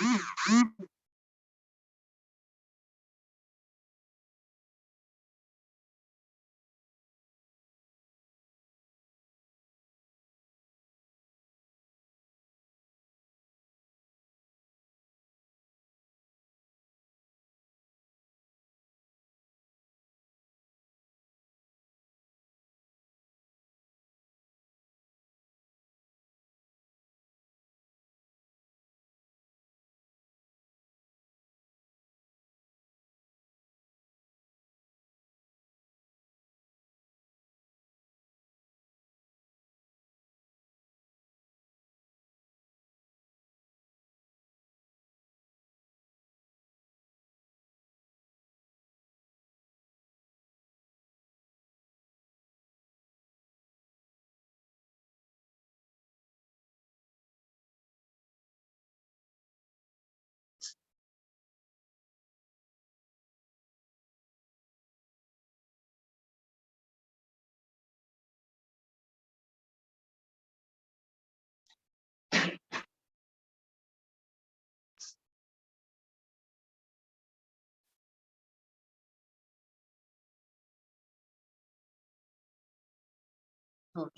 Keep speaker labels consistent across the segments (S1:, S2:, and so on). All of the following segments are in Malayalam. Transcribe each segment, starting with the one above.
S1: ഓം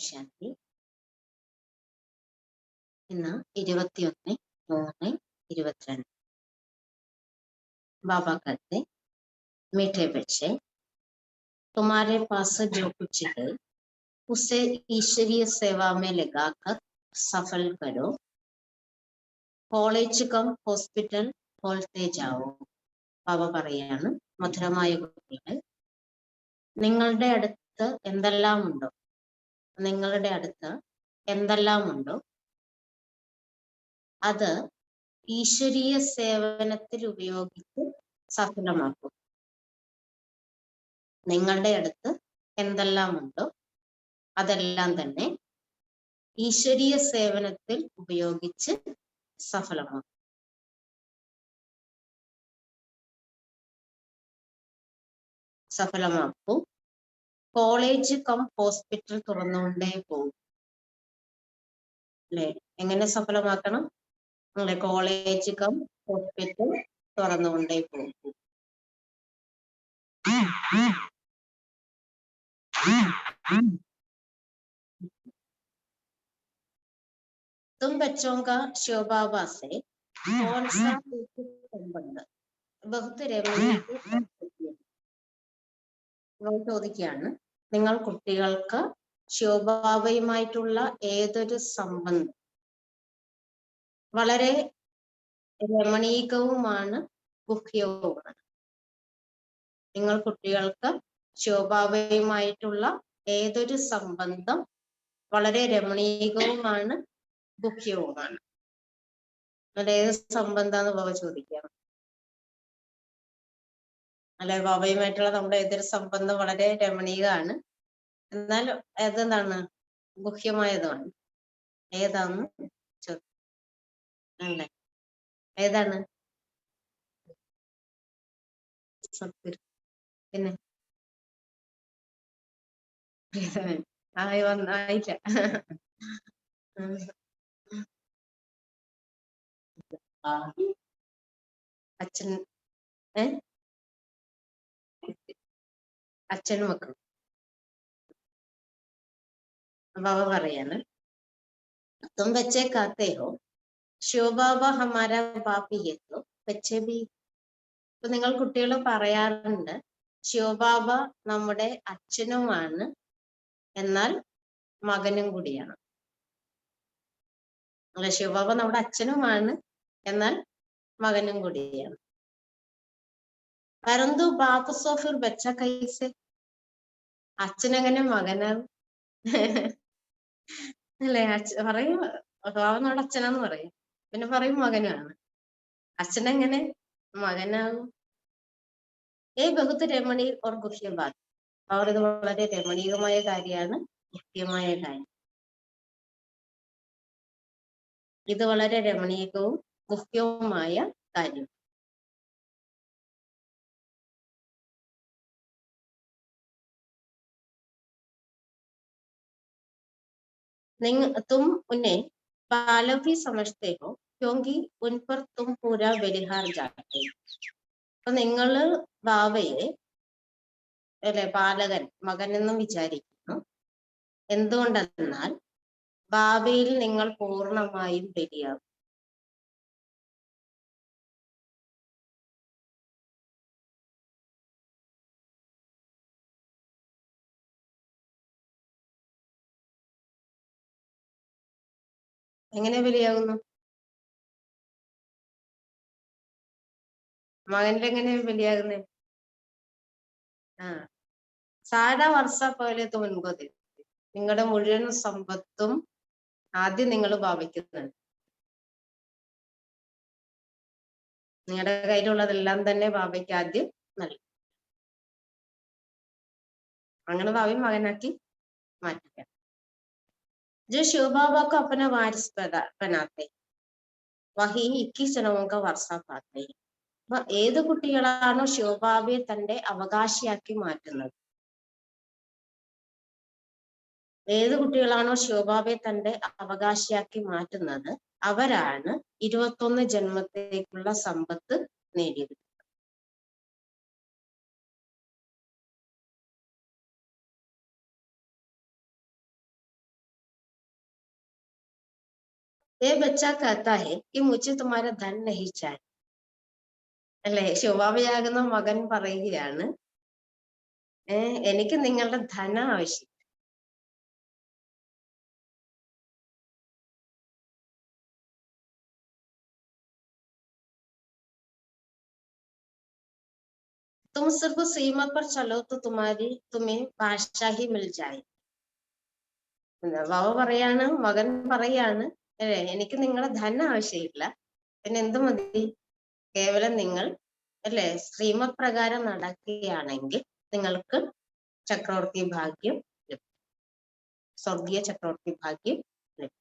S1: ശാന്തി. ഇന്ന് 21/3/22. बाबा कहते मीठे बच्चे, तुम्हारे पास जो कुछ है उसे ईश्वरीय सेवा में लगाकर सफल करो. കോളേജ് കം ഹോസ്പിറ്റൽ പോലത്തെ ജാവോ. ബാബ പറയാണ്, മധുരമായ കുട്ടികൾ, നിങ്ങളുടെ അടുത്ത് എന്തെല്ലാം ഉണ്ടോ അത് ഈശ്വരീയ സേവനത്തിൽ ഉപയോഗിച്ച് സഫലമാക്കും. നിങ്ങളുടെ അടുത്ത് എന്തെല്ലാം ഉണ്ടോ അതെല്ലാം തന്നെ ഈശ്വരീയ സേവനത്തിൽ ഉപയോഗിച്ച് സഫലമാക്കും. കോളേജ് കം ഹോസ്പിറ്റൽ തുറന്നുകൊണ്ടേ പോകും. അല്ലെ, എങ്ങനെ സഫലമാക്കണം? നിങ്ങളെ കോളേജ് കം ഹോസ്പിറ്റൽ തുറന്നുകൊണ്ടേ പോകും. तुम बच्चों का शिव बाबा से कौन सा संबंध बहुत ചോദിക്കുകയാണ്, നിങ്ങൾ കുട്ടികൾക്ക് ശിവബാബയുമായിട്ടുള്ള ഏതൊരു സംബന്ധം വളരെ രമണീകവുമാണ്, ഗുഹ്യവുമാണ്. നിങ്ങൾ കുട്ടികൾക്ക് ശിവബാബയുമായിട്ടുള്ള ഏതൊരു സംബന്ധം വളരെ രമണീകവുമാണ്, ഗുഹ്യവുമാണ്. ഏത് സംബന്ധാന്ന് ബാബ ചോദിക്കുകയാണ്. അല്ലെ, ബാബയുമായിട്ടുള്ള നമ്മുടെ ഏതൊരു സംബന്ധം വളരെ രമണീകമാണ്, എന്നാൽ ഏതെന്താണ് ഗുഹ്യമായതാണ്. ഏതാന്ന് അല്ലേ, ഏതാണ്? പിന്നെ ആയില്ല. അച്ഛനും മക്കളും. ബാബ പറയാണ്, തും ബच्चे कहते हो शिव बाबा हमारा बाप ही है तो बच्चे भी. ഇപ്പൊ നിങ്ങൾ കുട്ടികൾ പറയാറുണ്ട്, ശിവബാബ നമ്മുടെ അച്ഛനുമാണ്, എന്നാൽ മകനും കൂടിയാണ്. അല്ലെ, ശിവബാബ നമ്മുടെ അച്ഛനുമാണ്, എന്നാൽ മകനും കൂടിയാണ്. പരന്തു ബാപ്പ് സോ ഫിർ ബച്ച കൈസെ, അച്ഛനെങ്ങനെ മകനാവും? അല്ലെ, പറയും ബാബ നമ്മുടെ അച്ഛനാന്ന് പറയും, പിന്നെ പറയും മകനാണ്. അച്ഛനെങ്ങനെ മകനാകും? ബഹുത്ത് രമണീ ഓർ ഗുഹ്യ ബാത്. അവർ ഇത് വളരെ രമണീയമായ കാര്യമാണ്, ഗുഹ്യമായ കാര്യം. ഇത് വളരെ രമണീയവും ഗുഹ്യവുമായ കാര്യം. तुम उन्हें बालक ही समझते हो क्योंकि उन पर तुम पूरा बलिहार जाते. അപ്പൊ നിങ്ങള് ബാവയെ അല്ലെ പാലകൻ മകൻ എന്നും വിചാരിക്കുന്നു. എന്തുകൊണ്ടെന്നാൽ ബാവയിൽ നിങ്ങൾ പൂർണ്ണമായും ബലിയാകും. എങ്ങനെ ബലിയാകുന്നു? മകനിൽ എങ്ങനെ ബലിയാകുന്നേ? സാധാ വർഷ പോലെ മുൻപതി നിങ്ങളുടെ മുഴുവൻ സമ്പത്തും ആദ്യം നിങ്ങൾ ഭാവിക്കുന്നുണ്ട്. നിങ്ങളുടെ കയ്യിലുള്ളതെല്ലാം തന്നെ ബാബയ്ക്ക് ആദ്യം നൽകും. അങ്ങനെ ഭാവി മകനാക്കി മാറ്റിക്കാം. जो शिव बाबा को अपना वारिस बनाते वही 21 जन्मों का वर्षा पाते. അപ്പൊ ഏത് കുട്ടികളാണോ ശിവബാബയെ തന്റെ അവകാശിയാക്കി മാറ്റുന്നത്, ഏത് കുട്ടികളാണോ ശിവബാബയെ തന്റെ അവകാശിയാക്കി മാറ്റുന്നത്, അവരാണ് 21 ജന്മത്തേക്കുള്ള സമ്പത്ത് നേടിയത്. ये बच्चा कहता है कि मुझे तुम्हारा धन नहीं चाहिए. അല്ലെ, ശിവബാബയാകുന്ന മകൻ പറയുകയാണ്, എനിക്ക് നിങ്ങളുടെ ധനം ആവശ്യം. तुम सिर्फ सीमा पर चलो तो तुम्हें बादशाह ही मिल जाए. ബാബ പറയാണ്, മകൻ പറയാണ്, അല്ലെ, എനിക്ക് നിങ്ങളുടെ ധനം ആവശ്യമില്ല, പിന്നെ എന്ത് മതി? കേവലം നിങ്ങൾ അല്ലെ ശ്രീമപ്രകാരം നടക്കുകയാണെങ്കിൽ നിങ്ങൾക്ക് ചക്രവർത്തി ഭാഗ്യം ലഭിക്കും, സ്വർഗീയ ചക്രവർത്തി ഭാഗ്യം ലഭിക്കും.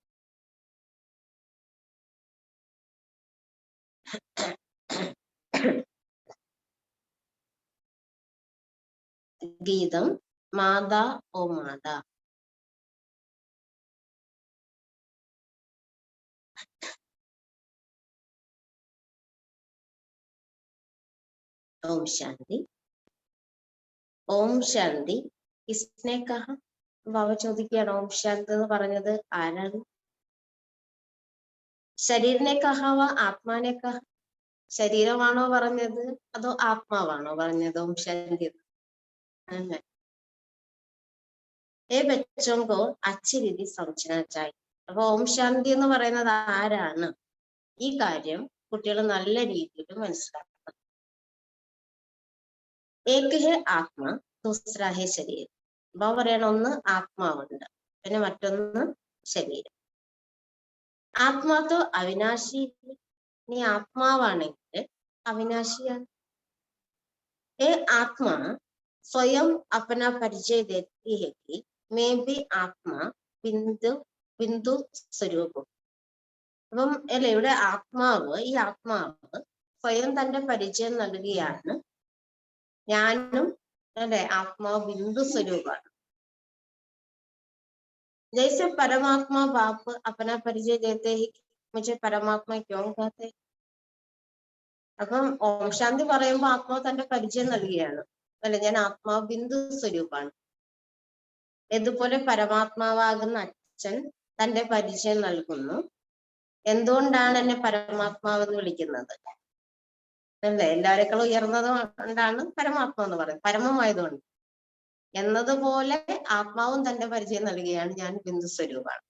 S1: ഗീതം മാതാ ഓ മാതാ. ഓം ശാന്തി. ഓം ശാന്തി കിസ്നെ കഹ? ബാബ ചോദിക്കുകയാണ്, ഓം ശാന്തി എന്ന് പറഞ്ഞത് ആരാണ്? ശരീരനെ കഹാവ ആത്മാനെ കഹ? ശരീരമാണോ പറഞ്ഞത് അതോ ആത്മാവാണോ പറഞ്ഞത് ഓം ശാന്തി? ബച്ചോങ്കോ അച്ഛ രീതി സംശയിച്ചായി. അപ്പൊ ഓം ശാന്തി എന്ന് പറയുന്നത് ആരാണ്? ഈ കാര്യം കുട്ടികൾ നല്ല രീതിയിൽ മനസ്സിലാക്കണം. ഏക് ഹെ ആത്മ ദൂസരാ ഹെ ശരീരം. അപ്പൊ പറയണ, ഒന്ന് ആത്മാവുണ്ട്, പിന്നെ മറ്റൊന്ന് ശരീരം. ആത്മാത്തോ അവിനാശി. നീ ആത്മാവാണെങ്കിൽ അവിനാശിയാണ്. ആത്മാ സ്വയം अपना परिचय देती है कि मैं भी आत्मा ബിന്ദു സ്വരൂപം. അപ്പം അല്ലെ, ഇവിടെ ആത്മാവ്, ഈ ആത്മാവ് സ്വയം തന്റെ പരിചയം നൽകുകയാണ്, ഞാനും അല്ലെ ആത്മാവ് ബിന്ദു സ്വരൂപാണ്. ജൈസെ പരമാത്മാ ബാപ്പ് अपना परिचय देते ही मुझे परमात्मा क्यों कहते. അപ്പം ഓം ശാന്തി പറയുമ്പോ ആത്മാവ് തന്റെ പരിചയം നൽകുകയാണ്, അല്ലെ, ഞാൻ ആത്മാവ് ബിന്ദു സ്വരൂപാണ്. ഇതുപോലെ പരമാത്മാവാകുന്ന അച്ഛൻ തന്റെ പരിചയം നൽകുന്നു. എന്തുകൊണ്ടാണ് എന്നെ പരമാത്മാവെന്ന് വിളിക്കുന്നത്? അല്ലേ, എല്ലാവരെക്കാളും ഉയർന്നത് കൊണ്ടാണ് പരമാത്മാ എന്ന് പറയുന്നത്, പരമമായതുകൊണ്ട്. എന്നതുപോലെ ആത്മാവും തന്റെ പരിചയം നൽകുകയാണ്, ഞാൻ ബിന്ദു സ്വരൂപാണ്.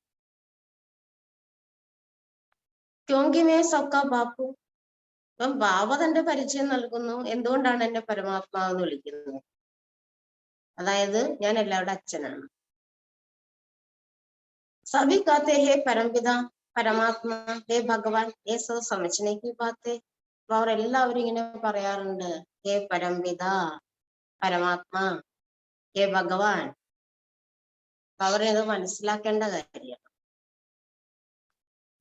S1: ക്യോങ്കി സബ്കാ ബാപ്പു. അപ്പം ബാബ തന്റെ പരിചയം നൽകുന്നു, എന്തുകൊണ്ടാണ് എന്നെ പരമാത്മാവെന്ന് വിളിക്കുന്നത്? അതായത് ഞാൻ എല്ലാവരുടെ അച്ഛനാണ്. സഭി കാത്തെ ഹേ പരംപിത പരമാത്മാ ഹേ ഭഗവാൻ ഏ സോ സമझने की बातें. അവർ എല്ലാവരും ഇങ്ങനെ പറയാറുണ്ട്, ഹേ പരംപിത പരമാത്മാ ഹേ ഭഗവാൻ. അവരത് മനസ്സിലാക്കേണ്ട കാര്യമാണ്.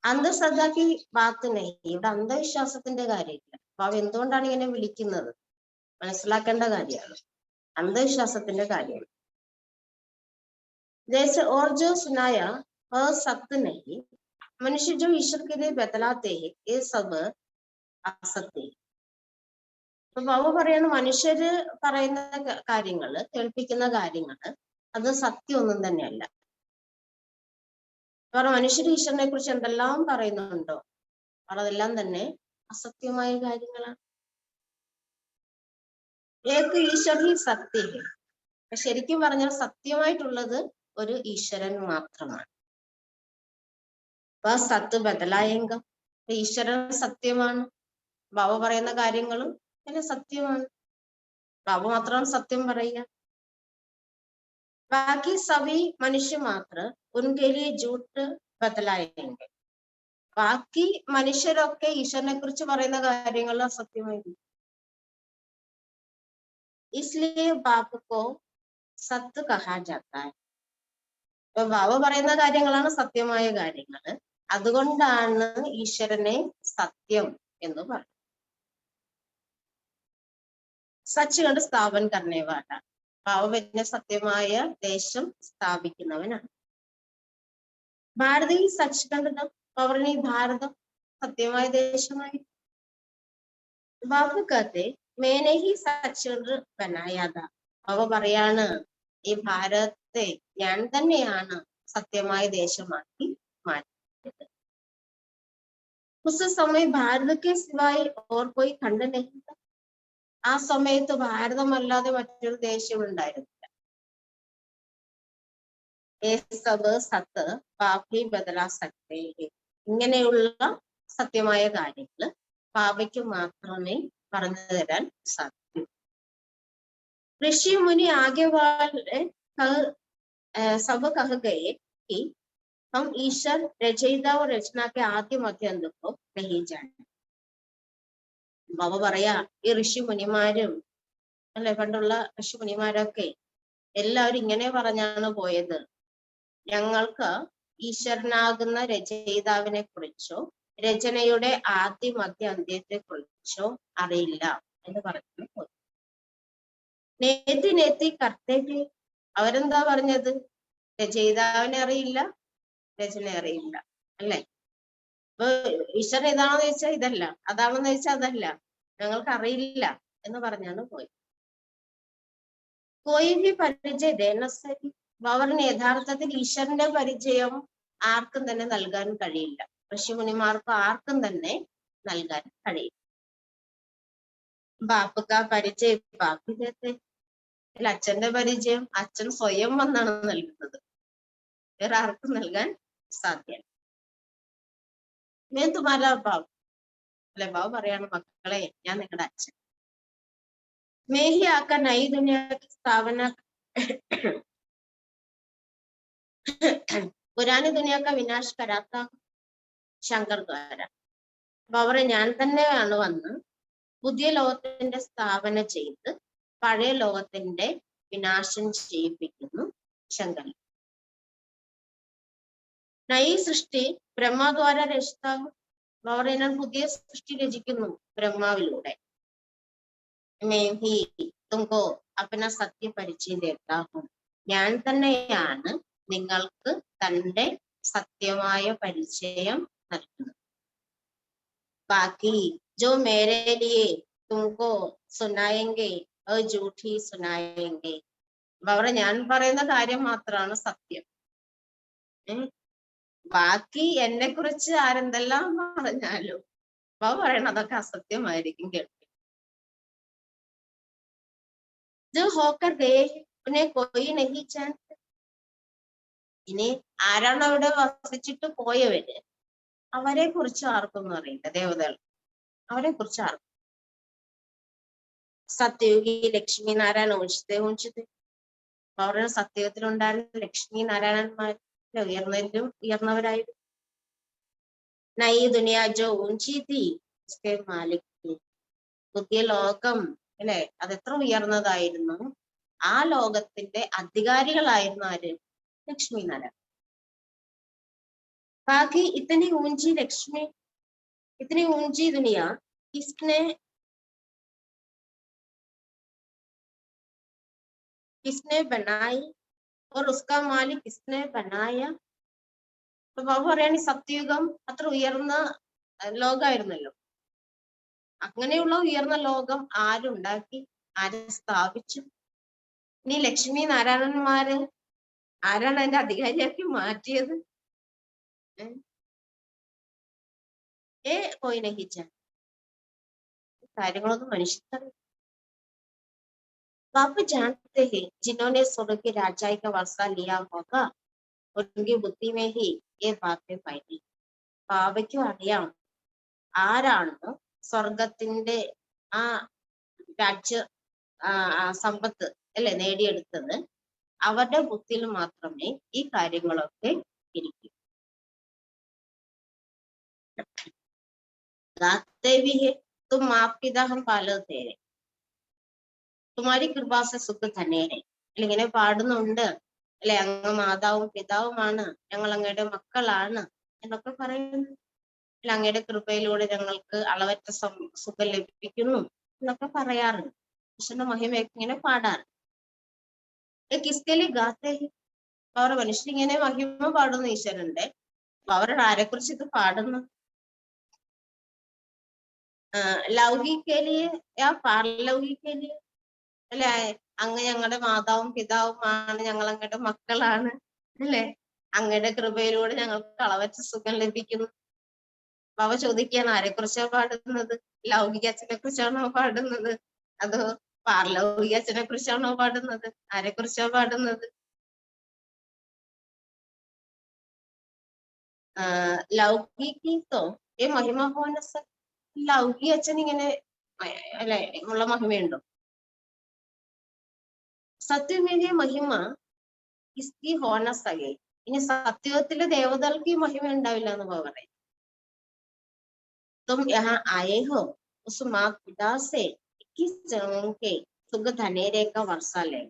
S1: അന്ധശ്രദ്ധയ്ക്ക് ബാത്ത് നഹി. ഇവിടെ അന്ധവിശ്വാസത്തിന്റെ കാര്യമില്ല. അപ്പൊ അവ എന്തുകൊണ്ടാണ് ഇങ്ങനെ വിളിക്കുന്നത് മനസ്സിലാക്കേണ്ട കാര്യമാണ്, അന്ധവിശ്വാസത്തിന്റെ കാര്യമാണ്. जैसे और जो सुनाया वह सत्य नहीं, मनुष्य जो ईश्वर के लिए बदलाते हैं ये सब असत्य. അപ്പൊ ബാബ പറയുന്ന മനുഷ്യര് പറയുന്ന കാര്യങ്ങള്, കേൾപ്പിക്കുന്ന കാര്യങ്ങള് അത് സത്യമൊന്നും തന്നെയല്ല. കാരണം മനുഷ്യർ ഈശ്വരനെ കുറിച്ച് എന്തെല്ലാം പറയുന്നുണ്ടോ അതെല്ലാം തന്നെ അസത്യമായ കാര്യങ്ങളാണ്. ഏക ഈശ്വർ ഹി സത്യ. ശരിക്കും പറഞ്ഞാൽ സത്യമായിട്ടുള്ളത് ഒരു ഈശ്വരൻ മാത്രമാണ്. അപ്പൊ സത്ത് ബദലായെങ്ക ഈശ്വരൻ സത്യമാണ്, ബാബ പറയുന്ന കാര്യങ്ങളും പിന്നെ സത്യമാണ്. ബാബ മാത്രമാണ് സത്യം പറയുക. ബാക്കി സഭി മനുഷ്യ മാത്രം ഉൻകെ ലിയെ ജൂട്ട് ബദലായെങ്കിൽ ബാക്കി മനുഷ്യരൊക്കെ ഈശ്വരനെ കുറിച്ച് പറയുന്ന കാര്യങ്ങൾ അസത്യമായിരിക്കും. इसलिए बाप को സത്ത് കഹാ ജാത്ത ഹൈ. ഇപ്പൊ ബാബ പറയുന്ന കാര്യങ്ങളാണ് സത്യമായ കാര്യങ്ങൾ, അതുകൊണ്ടാണ് ഈശ്വരനെ സത്യം എന്ന് പറയുന്നത്. സച്ച് കണ്ട് സ്ഥാപൻ കർണേവാല. ബാബ പിന്നെ സത്യമായ ദേശം സ്ഥാപിക്കുന്നവനാണ്. ഭാരതി സച്ച് കണ്ട് പൗർണി ഭാരതം സത്യമായ ദേശമായി. ബാബു കത്തെ മേനെ ഹി സച്ച് കണ്ട് ബനായാത. ബാബ പറയാണ് ഈ ഭാരതത്തെ ഞാൻ തന്നെയാണ് സത്യമായ ദേശമാക്കി മാറ്റിയത്. ഉസ് സമയം ഭാരതത്തെ സിവായി ഓർ കോയി ഖണ്ഡ് നഹീ താ. ആ സമയത്ത് ഭാരതമല്ലാതെ മറ്റൊരു ദേശം ഉണ്ടായിരുന്നില്ല. സബ് സത്ത് ബാബി ബദലാ സക്തേ ഹൈ. ഇങ്ങനെയുള്ള സത്യമായ കാര്യങ്ങൾ ബാബയ്ക്ക് മാത്രമേ പറഞ്ഞു തരാൻ സാധിക്കൂ. ऋषि मुनि आगे वाले सब कह गए कि हम ईश्वर रचयिता और रचना के आद्य मध्य अंत को नहीं जाने. ബാബ പറയാ ഈ ഋഷി മുനിമാരും അല്ലെ, പണ്ടുള്ള ഋഷി മുനിമാരൊക്കെ എല്ലാവരും ഇങ്ങനെ പറഞ്ഞാണ് പോയത്, ഞങ്ങൾക്ക് ഈശ്വരനാകുന്ന രചയിതാവിനെ കുറിച്ചോ രചനയുടെ ആദ്യ മധ്യ അന്ത്യത്തെ കുറിച്ചോ അറിയില്ല എന്ന് പറഞ്ഞു പോയി. നേത്തി നേത്തി കർത്തേക്ക് അവരെന്താ പറഞ്ഞത്? രചയിതാവിനെ അറിയില്ല, രചന അറിയില്ല അല്ലെ. ഇപ്പൊ ഈശ്വരൻ ഇതാണെന്ന് ചോദിച്ചാൽ ഇതല്ല, അതാണെന്ന് ചോദിച്ചാൽ അതല്ല, ഞങ്ങൾക്ക് അറിയില്ല എന്ന് പറഞ്ഞാണ് പോയി. കോയി പരിചയ ദേനസരി. അവരിന് യഥാർത്ഥത്തിൽ ഈശ്വരന്റെ പരിചയം ആർക്കും തന്നെ നൽകാൻ കഴിയില്ല. ഋഷിമുനിമാർക്ക് ആർക്കും തന്നെ നൽകാൻ കഴിയില്ല. ബാപ്പുക്ക പരിചയം ബാപ്പി ദേത്തെ. അച്ഛന്റെ പരിചയം അച്ഛൻ സ്വയം വന്നാണ് നൽകുന്നത്, വേറെ ആർക്കും നൽകാൻ സാധ്യമല്ല. ഞാൻ തുമാരാ ബാബു അല്ലെ. ബാബു പറയാണ്, മക്കളെ ഞാൻ നിങ്ങളുടെ അച്ഛൻ. മേഹി ആക്ക നയി ദുനിയ സ്ഥാപന പുരാനി ദുനിയാക്ക വിനാശ് കരാത്ത ശങ്കർ ദ്വാര. അവരെ ഞാൻ തന്നെയാണ് വന്ന് പുതിയ ലോകത്തിന്റെ സ്ഥാപന ചെയ്ത് പഴയ ലോകത്തിന്റെ വിനാശം ചെയ്യിപ്പിക്കുന്നു ശങ്കർ. നയി സൃഷ്ടി ബ്രഹ്മദ്വാര രചിതാവ്. അവരെ ഞാൻ പുതിയ സൃഷ്ടി രചിക്കുന്നു ബ്രഹ്മാവിലൂടെ. മേഹി തുങ്കോ അപ്പന സത്യ പരിചയം ദേത്താഹും. ഞാൻ തന്നെയാണ് നിങ്ങൾക്ക് തന്റെ സത്യമായ പരിചയം നൽകുന്നത്. ബാക്കി ജോ മേരെ ലിയേ തുങ്കോ സുനായെങ്കെ ജൂഠി സുനായെങ്കെ. അവരെ ഞാൻ പറയുന്ന കാര്യം മാത്രമാണ് സത്യം. ബാക്കി എന്നെ കുറിച്ച് ആരെന്തെല്ലാം പറഞ്ഞാലും ബാബ പറയണ അതൊക്കെ അസത്യമായിരിക്കും കേൾക്കും. ഇനി ആരാണ് അവിടെ വസിച്ചിട്ട് പോയവര്, അവരെ കുറിച്ച് ആർക്കൊന്നും അറിയില്ല. ദേവതകൾ അവരെ കുറിച്ച് ആർക്കും. സത്യയുഗി ലക്ഷ്മി നാരായണ ഊഞ്ചിത്. അവരുടെ സത്യത്തിലുണ്ടായിരുന്ന ലക്ഷ്മി നാരായണന്മാർ ഉയർന്നതിലും ഉയർന്നവരായിരുന്നു. നയി ദുനിയാ ജോ ഊഞ്ചി തീ ഉസ്കെ മാലിക് തീ. പുതിയ ലോകം അല്ലെ, അതെത്ര ഉയർന്നതായിരുന്നു, ആ ലോകത്തിന്റെ അധികാരികളായിരുന്നു ആര്? ലക്ഷ്മി നാരായണ. ബാക്കി ഇത്തനി ഊഞ്ചി ലക്ഷ്മി, ഇത്തനി ഊഞ്ചി ദുനിയ किसने बनाई और उसका मालिक किसने बनाया. അപ്പൊ ബാബു പറയാണ് ഈ സത്യയുഗം അത്ര ഉയർന്ന ലോകമായിരുന്നല്ലോ. അങ്ങനെയുള്ള ഉയർന്ന ലോകം ആരുണ്ടാക്കി, ആര് സ്ഥാപിച്ചു? ഇനി ലക്ഷ്മി നാരായണന്മാര് ആരാണ് അതിന്റെ അധികാരിയാക്കി മാറ്റിയത്? कोई नहीं जानता. കാര്യങ്ങളൊന്നും മനുഷ്യർക്ക് आप जानते हैं जिन्होंने स्वर्ग के राजाई का वर्षा लिया होगा उनकी बुद्धि में ही ये बातें पैदी. പാവയ്ക്കും അറിയാം ആരാണ് സ്വർഗത്തിന്റെ ആ രാജ്യ സമ്പത്ത് അല്ലെ നേടിയെടുത്തത്. അവരുടെ ബുദ്ധിയിൽ മാത്രമേ ഈ കാര്യങ്ങളൊക്കെ ഇരിക്കൂ. गाते भी है तुम माफ पिता हम पालो तेरे തുമാരി കൃപാസ സുഖ ധനേനെ. ഇങ്ങനെ പാടുന്നുണ്ട് അല്ലെ, അങ്ങ് മാതാവും പിതാവുമാണ്, ഞങ്ങൾ അങ്ങയുടെ മക്കളാണ് എന്നൊക്കെ പറയുന്നു. അല്ല, അങ്ങയുടെ കൃപയിലൂടെ ഞങ്ങൾക്ക് അളവറ്റ സുഖം ലഭിക്കുന്നു എന്നൊക്കെ പറയാറുണ്ട്. ഈശ്വരന്റെ മഹിമയൊക്കെ ഇങ്ങനെ പാടാറ്. കിസ്കലി ഗാത്തെ അവർ മനുഷ്യരിങ്ങനെ മഹിമ പാടുന്നു ഈശ്വരന്റെ. അപ്പൊ അവരുടെ ആരെക്കുറിച്ച് ഇത് പാടുന്നു? ലൗകികലിയെ പാരലൗകികലിയെ അല്ലെ, അങ്ങ് ഞങ്ങളുടെ മാതാവും പിതാവുമാണ്, ഞങ്ങൾ അങ്ങയുടെ മക്കളാണ് അല്ലെ, അങ്ങയുടെ കൃപയിലൂടെ ഞങ്ങൾക്ക് അളവറ്റ സുഖം ലഭിക്കുന്നു. അവ ചോദിക്കുകയാണ് ആരെക്കുറിച്ചാണ് പാടുന്നത്? ലൗകിക അച്ഛനെ കുറിച്ചാണോ പാടുന്നത്, അതോ പാരലൗകിക അച്ഛനെ കുറിച്ചാണോ പാടുന്നത്? ആരെക്കുറിച്ചാണ് പാടുന്നത്? ലൗകികോ ഈ മഹിമ പോന ലൗകിക അച്ഛൻ ഇങ്ങനെ അല്ലെ ഉള്ള മഹിമയുണ്ടോ? സത്യമേറിയ മഹിമ ഇസ്കി ഹോന സകെ. ഇനി സത്യത്തിലെ ദേവതകൾക്ക് ഈ മഹിമ ഉണ്ടാവില്ല എന്ന് പറയും. തും യഹാ ആയേ ഹോ ഉസ് മാത് പിതാ സെ 21 ജന്മോं के സുഖ ധനേരെ കാ വർഷാ ലേ.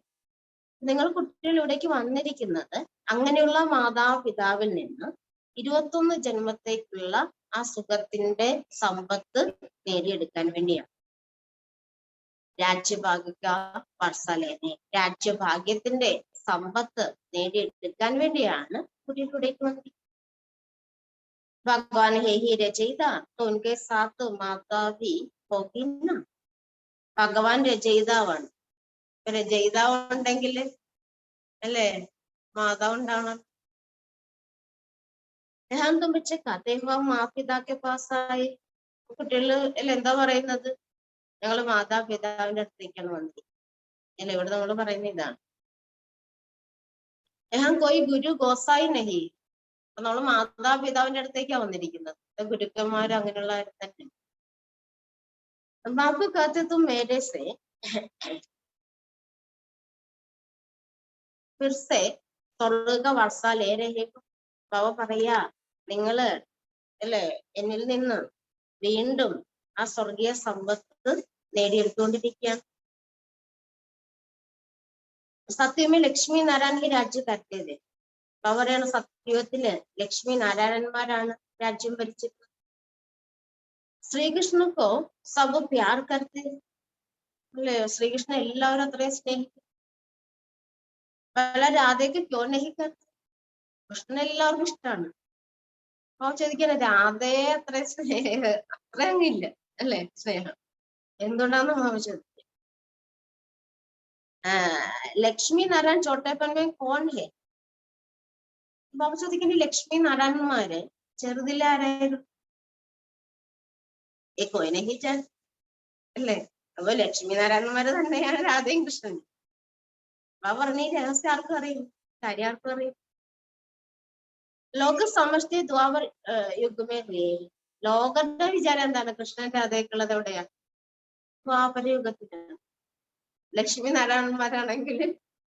S1: നിങ്ങൾ കുട്ടികളിലൂടേക്ക് വന്നിരിക്കുന്നത് അങ്ങനെയുള്ള മാതാപിതാവിൽ നിന്ന് 21 ജന്മത്തേക്കുള്ള ആ സുഖത്തിന്റെ സമ്പത്ത് നേടിയെടുക്കാൻ വേണ്ടിയാണ്. രാജ്യഭാഗ്യ വർഷാലേനെ, രാജ്യഭാഗ്യത്തിന്റെ സമ്പത്ത് നേടിയെടുക്കാൻ വേണ്ടിയാണ് കുട്ടികളിലൂടേക്ക് വന്നിരിക്കുന്നത്. ഭഗവാൻ ഹേ ഹി രചയിത तो उनके साथ माता भी होगी ना. ഭഗവാൻ രചയിതാവാണ്. രചയിതാവ് ഉണ്ടെങ്കിൽ അല്ലേ മാതാവ് ഉണ്ടാവണം. ഞാൻ തുമ്പിച്ച് കഥയും മാതാപിതാക്കെ പാസ്സായി. കുട്ടികള് അല്ല എന്താ പറയുന്നത്? ഞങ്ങള് മാതാപിതാവിന്റെ അടുത്തേക്കാണ് വന്നത് അല്ലെ. ഇവിടെ നമ്മൾ പറയുന്ന ഇതാണ്, ഞാൻ കോയി ഗുരു ഗോസായി നഹി. അപ്പൊ നമ്മള് മാതാപിതാവിന്റെ അടുത്തേക്കാണ് വന്നിരിക്കുന്നത്. ഗുരുക്കന്മാരും അങ്ങനെയുള്ള തന്നെ. ബാപ്പു कहते तुम मेरे से फिर से स्वर्ग वर्षा ले रहे हो. ബാബ പറയാ നിങ്ങള് അല്ലെ എന്നിൽ നിന്ന് വീണ്ടും ആ സ്വർഗീയ സമ്പത്ത് നേടിയെടുത്തുകൊണ്ടിരിക്കുകയാണ്. സത്യമേ ലക്ഷ്മി നാരായണ രാജ്യം കരുതിയത്. ബാബ പറയാണ് സത്യത്തില് ലക്ഷ്മി നാരായണന്മാരാണ് രാജ്യം ഭരിച്ചിട്ടുള്ളത്. ശ്രീകൃഷ്ണക്കോ സബ് പ്യാർ കർത്തെ അല്ലെ, ശ്രീകൃഷ്ണൻ എല്ലാവരും അത്രയും സ്നേഹിക്കും. പല രാധയ്ക്ക് ക്യോ നഹി കർത്തെ, കൃഷ്ണൻ എല്ലാവർക്കും ഇഷ്ടമാണ്. അപ്പൊ ചോദിക്കാണ് രാധയെ അത്രയും അത്രയും ഇല്ല അല്ലെ സ്നേഹം, എന്തുകൊണ്ടാന്ന് മാമ ചോദിക്കും. ലക്ഷ്മി നാരായൺ ചോട്ടേപ്പൻ കോൺ ഹെ. ബാബ ചോദിക്കുന്ന ലക്ഷ്മി നാരായണന്മാര് ചെറുതിലെ ആരായിരുന്നു? കോയിനഹിച്ചാൻ അല്ലേ. അപ്പൊ ലക്ഷ്മി നാരായണന്മാര് തന്നെയാണ് രാധയും കൃഷ്ണനും. ബാബ പറഞ്ഞ ഈ രഹസ്യം ആർക്കും അറിയും, കാര്യം ആർക്കും അറിയും. ലോക സമഷ്ടി ദ്വാപർ യുഗമേ ഹേ. ലോകന്റെ വിചാരം എന്താണ്? കൃഷ്ണൻ രാധയ്ക്കുള്ളത് എവിടെയാ? ദ്വാപര യുഗത്തിലാണ്. ലക്ഷ്മി നാരായണന്മാരാണെങ്കിൽ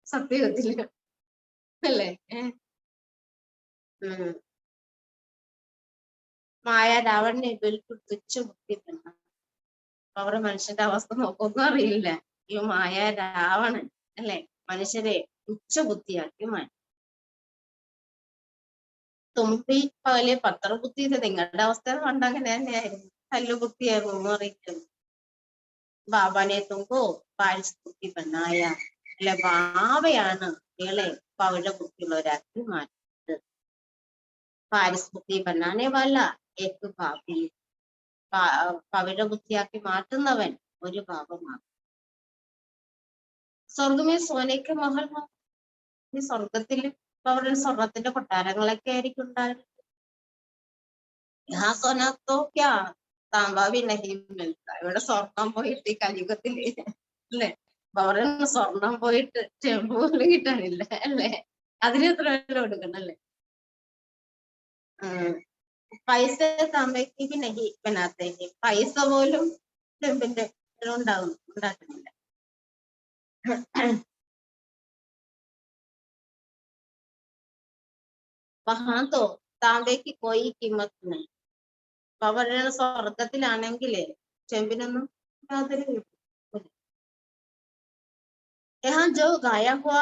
S1: സത്യയുഗത്തില് അല്ലേ. മായ രാവണനെ ബിൽക്കുൽ തുച്ഛ ബുദ്ധി പെണ്ണ. അവരുടെ മനുഷ്യന്റെ അവസ്ഥ നോക്കൊന്നും അറിയില്ല. ഈ മായ രാവണൻ അല്ലെ മനുഷ്യരെ ഉച്ചബുദ്ധിയാക്കി മാറ്റി. തുമ്പി പകലെ പത്രബുദ്ധി. നിങ്ങളുടെ അവസ്ഥ പണ്ട് അങ്ങനെ തന്നെയായിരുന്നു, കല്ലുബുദ്ധിയായിരുന്നു, ഒന്നും അറിയിക്കുന്നു. ബാബാനെ തുമ്പോ പാഴ്ചബുദ്ധി പെണ്ണായ അല്ലെ ബാവയാണ് നിങ്ങളെ പവിഴ ബുദ്ധിയുള്ളവരാക്കി മാറ്റിയത്. പാരിസ് ബുദ്ധി ബനാനെ വാല ഏക് പാപി, പവിഴ ബുദ്ധിയാക്കി മാറ്റുന്നവൻ ഒരു പാപമാണ്. സ്വർഗമേ സോനയ്ക്ക് മഹൽ, ഈ സ്വർഗത്തിൽ അവരുടെ സ്വർണത്തിന്റെ കൊട്ടാരങ്ങളൊക്കെ ആയിരിക്കും ഉണ്ടായിരുന്നത്. യാ സോനാത്തോക്യാ താമ്പാവി നഹി മിൽത്ത, ഇവിടെ സ്വർണം പോയിട്ട് ഈ കലിയുഗത്തില് അല്ലെ, അവിടെ സ്വർണം പോയിട്ട് ചെമ്പ് പോലും കിട്ടാനില്ല അല്ലേ, അതിന് എത്ര വില കൊടുക്കണം അല്ലേ. പൈസ താമ്പയ്ക്ക് നഹി ബനാത്തേക്ക്, പൈസ പോലും ചെമ്പിന്റെ ഉണ്ടാക്കുന്നില്ല. വഹാന്തോ താമ്പയ്ക്ക് പോയി കിമ്മത്ത്, അവരുടെ സ്വർഗത്തിലാണെങ്കിലേ ചെമ്പിനൊന്നും യാതൊരു यहाँ जो गाया हुआ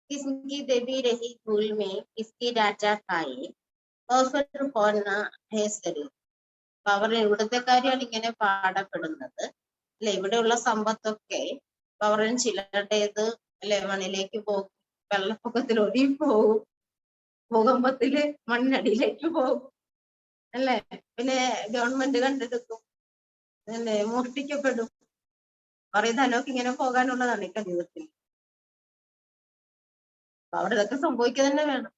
S1: किसकी देवी रही भूल में किसकी राजा खाए और फिर होना है स्वरूप. അവരുടെ ഇവിടുത്തെ കാര്യമാണ് ഇങ്ങനെ പാടപ്പെടുന്നത് അല്ലെ. ഇവിടെയുള്ള സമ്പത്തൊക്കെ അവരുടെ ചിലരുടേത് അല്ലെ മണ്ണിലേക്ക് പോകും, വെള്ളപ്പൊക്കത്തിൽ ഒഴുകി പോകും, ഭൂകമ്പത്തില് മണ്ണിനടിയിലേക്ക് പോകും അല്ലെ, പിന്നെ ഗവൺമെന്റ് കണ്ടെടുക്കും അല്ലെ, മോഷ്ടിക്കപ്പെടും. കുറെ ധനമൊക്കെ ഇങ്ങനെ പോകാനുള്ളതാണ് ഈ കലിയുഗത്തിൽ. അവിടെ ഇതൊക്കെ സംഭവിക്കുക തന്നെ വേണം.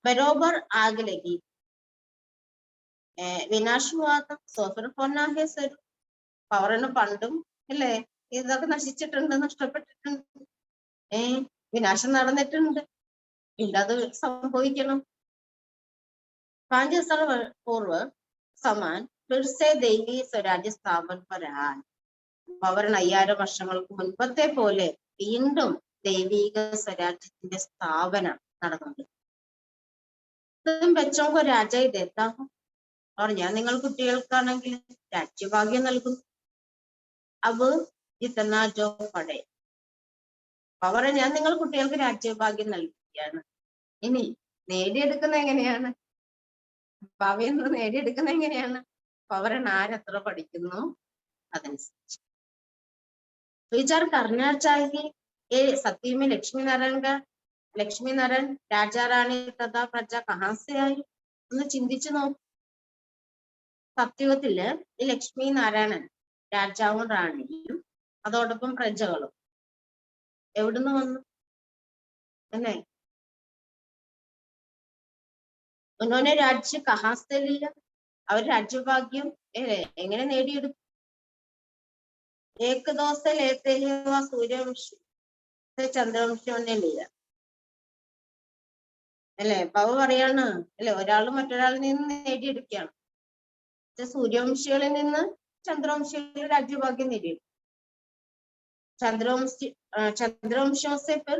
S1: ബരോബർ ആഗ് ലഗി വിനാശവാദം സോഫർ പൊന്നാഹെ സ്വരൂ, അവരുടെ പണ്ടും അല്ലേ ഇതൊക്കെ നശിച്ചിട്ടുണ്ട്, നഷ്ടപ്പെട്ടിട്ടുണ്ട്, വിനാശം നടന്നിട്ടുണ്ട്, ഇല്ലാതെ സംഭവിക്കണം. 5 साल पूर्व സമാൻ फिर से दैवी स्वराज्य स्थापन पर आए, അവർ 5000 വർഷങ്ങൾക്ക് മുൻപത്തെ പോലെ വീണ്ടും ദൈവിക സ്വരാജ്യത്തിന്റെ സ്ഥാപനം നടന്നുണ്ട്. ബച്ചോങ്കോ രാജായി ദേത്താഹും, അവർ ഞാൻ നിങ്ങൾ കുട്ടികൾക്കാണെങ്കിൽ രാജ്യഭാഗ്യം നൽകും. അബ് ജിതനാ ജോ പടേ, അവരെ ഞാൻ നിങ്ങൾ കുട്ടികൾക്ക് രാജ്യഭാഗ്യം നൽകുകയാണ്. ഇനി നേടിയെടുക്കുന്ന എങ്ങനെയാണ്, ഭാവിയിൽ നിന്ന് നേടിയെടുക്കുന്ന എങ്ങനെയാണ്, അവരൻ ആരെത്ര പഠിക്കുന്നു അതനുസരിച്ച്. विचार करना चाहिए ये सत्य में लक्ष्मी नारायण രാജാ റാണി തഥാ പ്രജ കഹാസെ ആയി ഒന്ന് ചിന്തിച്ചു നോക്കും. സത്യത്തില് ഈ ലക്ഷ്മി നാരായണൻ രാജാവും റാണിയും അതോടൊപ്പം പ്രജകളും എവിടുന്ന് വന്നു അല്ലേ. ഉന്നോനെ രാജ്യ കഹാസലില്ല, അവർ രാജ്യഭാഗ്യം എങ്ങനെ നേടിയെടുത്തു. एक दो से लेते ही वह सूर्यवंश से ചന്ദ്രവംശം ഒന്നില്ല അല്ലെ. പവ പറയാണ് അല്ലെ, ഒരാൾ മറ്റൊരാളിൽ നിന്ന് നേടിയെടുക്കുകയാണ്. സൂര്യവംശികളിൽ നിന്ന് ചന്ദ്രവംശികളുടെ രാജ്യഭാഗ്യം നേടിയെടുക്കും. ചന്ദ്രവംശം से फिर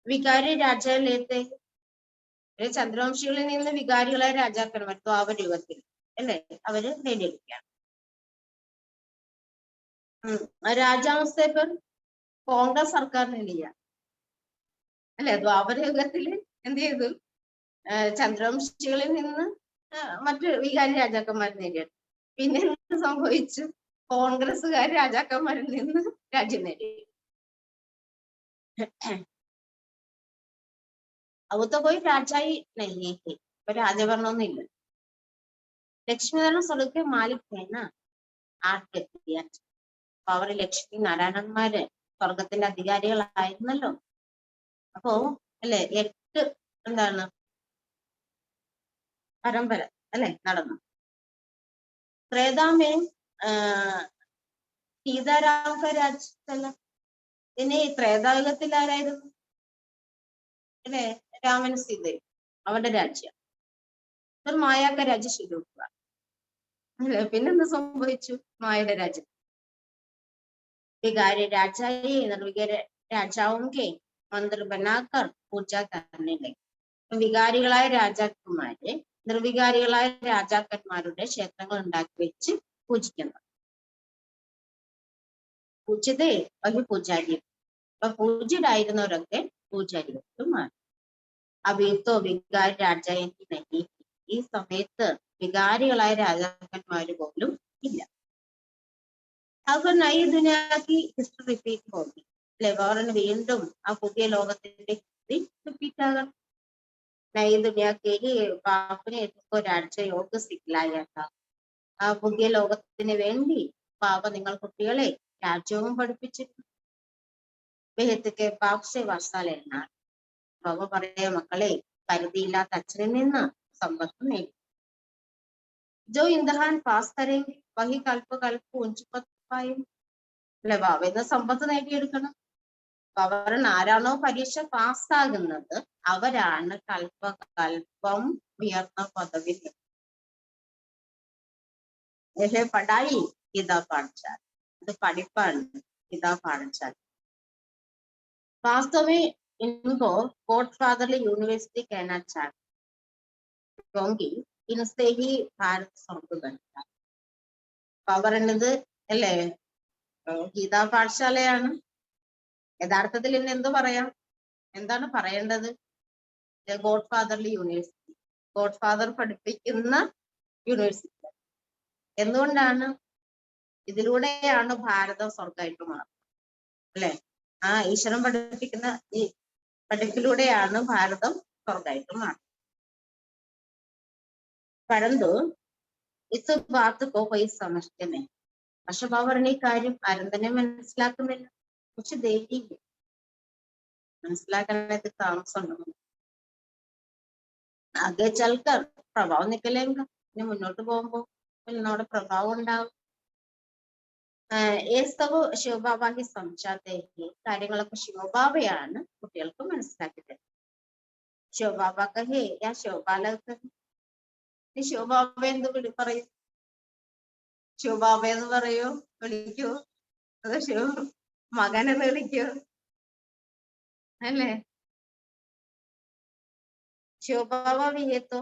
S1: വികാരി രാജ ലേത്തെ, ചന്ദ്രവംശികളിൽ നിന്ന് വികാരികളായ രാജാക്കന്മാർ ദ്വാപര യുഗത്തിൽ അല്ലെ അവര് നേടിയെടുക്കുകയാണ്. രാജാവസ്ഥ കോൺഗ്രസ് സർക്കാരിന് ചെയ്യാം അല്ലെ. ദ്വാപര യുഗത്തില് എന്ത് ചെയ്തു, ചന്ദ്രവംശികളിൽ നിന്ന് മറ്റ് വികാരി രാജാക്കന്മാർ നേടിയെടുത്തു. പിന്നെ എന്ത് സംഭവിച്ചു, കോൺഗ്രസ്സുകാർ രാജാക്കന്മാരിൽ നിന്ന് രാജ്യം നേടി. അവത്ത പോയി രാജായി നഹി, ഇപ്പൊ രാജഭരണമൊന്നും ഇല്ല. ലക്ഷ്മിനാരായണ സ്വർഗത്തെ മാലിക് ആർക്കെത്തിയ, അവർ ലക്ഷ്മി നാരായണന്മാര് സ്വർഗത്തിന്റെ അധികാരികളായിരുന്നല്ലോ. അപ്പോ അല്ലെ 8 എന്താണ് പരമ്പര അല്ലെ നടന്നു. ത്രേതാമേ സീതാരാമ രാജ്യല്ല, ഇനി ത്രേതായുഗത്തിൽ ആരായിരുന്നു അല്ലെ, രാമൻ സീതയും അവരുടെ രാജ്യം. മായാക്ക രാജ്യം ശുരൂക്കുക അല്ലെ. പിന്നെന്ത് സംഭവിച്ചു, മായയുടെ രാജ്യം വികാരി രാജായി നിർവികാരി രാജാവും കെ മന്ത്രി ബനാക്കർ പൂജ കർണില്ലേ. വികാരികളായ രാജാക്കന്മാരെ നിർവികാരികളായ രാജാക്കന്മാരുടെ ക്ഷേത്രങ്ങൾ ഉണ്ടാക്കി വെച്ച് പൂജിക്കുന്നു. പൂജ്യതേ ഒരു പൂജാരി, അപ്പൊ പൂജ്യരായിരുന്നവരൊക്കെ പൂജാരികൾക്ക് മാറി. അഭിത്തോ വികാരി രാജായി നഹി, ഈ സമയത്ത് വികാരികളായ രാജാക്കന്മാര് പോലും ഇല്ല. അപ്പൊ നൈ ദുനിയാക്കി ഹിസ്റ്ററി റിപ്പീറ്റ് പോകി അല്ലെ, വേറെ വീണ്ടും ആ പുതിയ ലോകത്തിന്റെ ഹിസ്റ്ററി റിപ്പീറ്റ് ആകണം. नई दुनिया के ही पाप ने इसको രാജയോഗ സിഖിലായ ആ പുതിയ ലോകത്തിന് വേണ്ടി പാപ നിങ്ങൾ കുട്ടികളെ രാജ്യവും പഠിപ്പിച്ചിരുന്നു. ബെഹത്തൊക്കെ പാപ്സെ വാസാലെന്നാണ്. പാപ പറയാ മക്കളെ പരിധിയില്ലാത്ത അച്ഛനിൽ നിന്ന് സമ്പത്ത് നേടി. ജോ ഇംതഹാൻ പാസ് കരെങ്കി വഹി കൽപ്പ് കൽപ്പ് ഉഞ്ചുപത്തായും അല്ലെ ബാബ സമ്പത്ത് നേടിയെടുക്കണം. പവരൻ ആരാണോ പരീക്ഷ പാസ്സാകുന്നത് അവരാണ് കൽപ്പം ഉയർന്ന പദവി. പഠായി ഇതാ പാഠശാല, ഇത് പഠിപ്പാണ്, ഇതാ പാഠശാല. वास्तव में इनको गॉडफादरली यूनिवर्सिटी कहना चाहिए क्योंकि इनसे ही भारत स्वर्ग बनता. പവർ എന്നത് അല്ലേ ഗീതാ പാഠശാലയാണ്. യഥാർത്ഥത്തിൽ ഇന്ന് എന്ത് പറയാം, എന്താണ് പറയേണ്ടത്? God fatherly university, God father പഠിപ്പിക്കുന്ന യൂണിവേഴ്സിറ്റി. എന്തുകൊണ്ടാണ്? ഇതിലൂടെയാണ് ഭാരതം സ്വർഗമായിട്ട് മാറുന്നത് അല്ലെ. ആ ഈശ്വരൻ പഠിപ്പിക്കുന്ന ഈ പഠിപ്പിലൂടെയാണ് ഭാരതം സ്വർഗമായിട്ട് മാറുന്നത്. പരന്തു ഇസ് ബാത്ത് കോ കോയി സമജ്തേ. പക്ഷെ പവറിന് ഈ കാര്യം ആരും തന്നെ മനസ്സിലാക്കുന്നില്ല. പക്ഷെ ദേവി മനസ്സിലാക്കാനായിട്ട് താമസമുണ്ട്. ആകെ ചൽക്കർ പ്രഭാവം നിക്കലേങ്ക. ഇനി മുന്നോട്ട് പോകുമ്പോ നമ്മുടെ പ്രഭാവം ഉണ്ടാവും. ഏസ്തവ് ശിവബാബ ഹി സംസാത്തെ. കാര്യങ്ങളൊക്കെ ശിവബാബയാണ് കുട്ടികൾക്ക് മനസ്സിലാക്കി തരുന്നത്. ശിവബാബ കഹേ യാ ശിവബാല. ഈ ശിവബാബ എന്ത് പറയും? ശിവബാബ എന്ന് പറയൂ, വിളിക്കൂ, അത് ശിവ മകനെന്ന് വിളിക്കൂ അല്ലേ? ശിവബാബ വിയത്തോ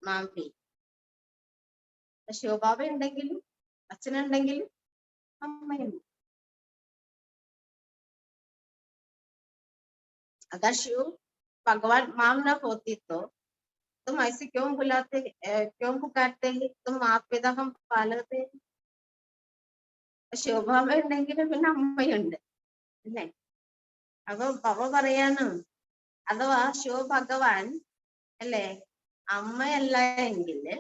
S1: മാം പി. ശിവബാബ ഉണ്ടെങ്കിലും അച്ഛനുണ്ടെങ്കിലും അമ്മയുണ്ട്. अगर शिव भगवान माम न होती तो तुम ऐसे क्यों बुलाते, क्यों पुकारते हैं? तुम आप पिता हम पालते. ശിവബാബ ഉണ്ടെങ്കിലും പിന്നെ അമ്മയുണ്ട് അല്ലേ? അപ്പൊ പവ പറയാണ് അഥവാ ശിവ ഭഗവാൻ അല്ലേ അമ്മയല്ല എങ്കില്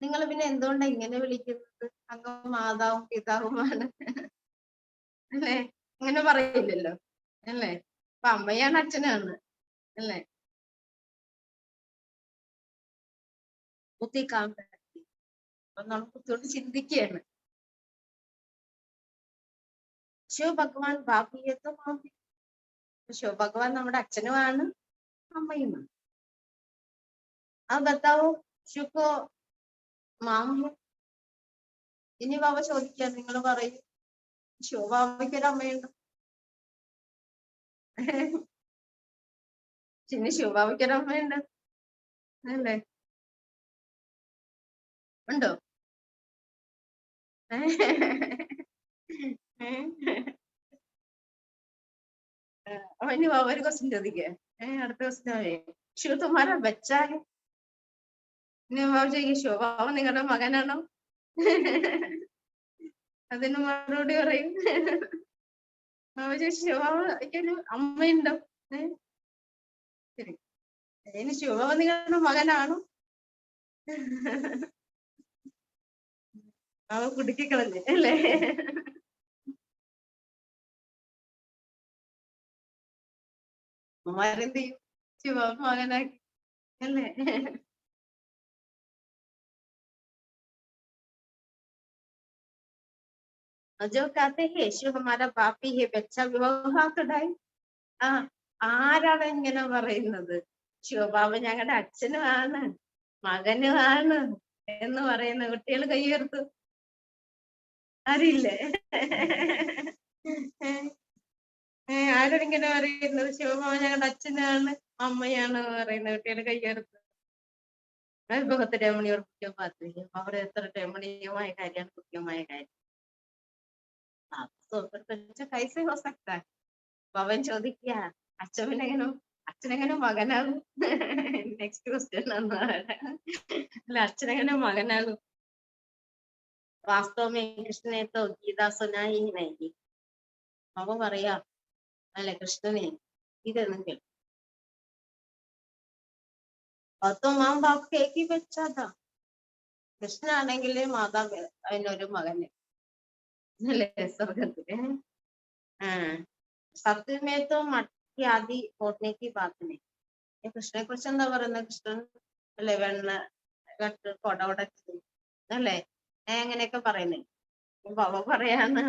S1: നിങ്ങൾ പിന്നെ എന്തുകൊണ്ടാ ഇങ്ങനെ വിളിക്കുന്നത്? അങ്ങ് മാതാവും പിതാവുമാണ് അല്ലേ? അങ്ങനെ പറയില്ലല്ലോ അല്ലേ? അപ്പൊ അമ്മയാണ് അച്ഛനാണ് അല്ലേ? കുത്തിക്കാൻ പറ്റി. അപ്പൊ നമ്മൾ കുത്തിയോട്ട് ചിന്തിക്കുകയാണ്. ശിവ ഭഗവാൻ ബാപ്പിയത്വം മാപ്പി. ശിവ ഭഗവാൻ നമ്മുടെ അച്ഛനുമാണ് അമ്മയുമാണ്. ആ ബത്താവോ ശിവക്കോ മാമു. ഇനി ബാബ ചോദിക്കാൻ നിങ്ങൾ പറയും ശിവബാബയ്ക്കൊരു അമ്മയുണ്ട്. ഇനി ശിവബാബയ്ക്കൊരു അമ്മയുണ്ട് അല്ലേ? ഉണ്ടോ? അപ്പൊ ഇനി ബാബ ഒരു ക്വസ്റ്റ്യൻ ചോദിക്കേ. അടുത്ത ക്വസ്റ്റ്യൻ ശിവ തുമാരാ ബച്ചാ ഹെ. ഇനി ബാബ ചോദിക്കും ശിവബാബ നിങ്ങളുടെ മകനാണോ? അതിന് മറുപടി പറയും ബാബ ചോദിച്ചു ശിവബാബയ്ക്കൊരു അമ്മയുണ്ടോ? ശരി, ഇനി ശിവബാബ നിങ്ങളുടെ മകനാണോ? അവ കുടുക്കിക്കളഞ്ഞ് അല്ലേ? അമ്മമാരെന്ത് ചെയ്യും? ശിവബാബ മകനാക്കി അല്ലേ? जो कहते हैं शिव हमारा बाप ही है बच्चा विवाह कढ़ाई. ആ ആരാണ് ഇങ്ങനെ പറയുന്നത്? ശിവബാബ ഞങ്ങളുടെ അച്ഛനുമാണ് മകനുമാണ് എന്ന് പറയുന്ന കുട്ടികൾ കൈയുയർത്തു. അറിയില്ലേ? ആരാണ് ഇങ്ങനെ പറയുന്നത്? ശിവബാബ ഞങ്ങളുടെ അച്ഛനാണ് അമ്മയാണ് പറയുന്ന കുട്ടികൾ കൈയുയർത്തു. बहुत രമണി और കുട്ടിയോ പാത്രീയം. അവർ എത്ര രമണീയമായ കാര്യമാണ്, കൃത്യമായ കാര്യം. കൈസ ഹോ സക്താ. പവൻ ചോദിക്കുക അച്ഛനെങ്ങനെ മകനാകും? നെക്സ്റ്റ് ക്വസ്റ്റ്യൻ അല്ല, അച്ഛനെങ്ങനെ മകനാകും? വാസ്തവമേ കൃഷ്ണനെ തോ ഗീതാ സുനായി നഹീ. അവ പറയാ അല്ലെ കൃഷ്ണനെ ഇതൊന്നും കേൾക്കും. और तो माँ बाप के एक ही बच्चा था. കൃഷ്ണനാണെങ്കിൽ മാതാവ് അതിനൊരു മകന് അല്ലേ സ്വർഗത്തില്. സത്യമേ तो मटकी आदि फोड़ने की बात नहीं. കൃഷ്ണനെ കുറിച്ച് എന്താ പറയുന്നത്? കൃഷ്ണൻ അല്ലെ വെണ്ണ കട്ട് കൊട ഉടച്ചു അല്ലേ അങ്ങനെയൊക്കെ പറയുന്നേ. ബാബ പറയാണ്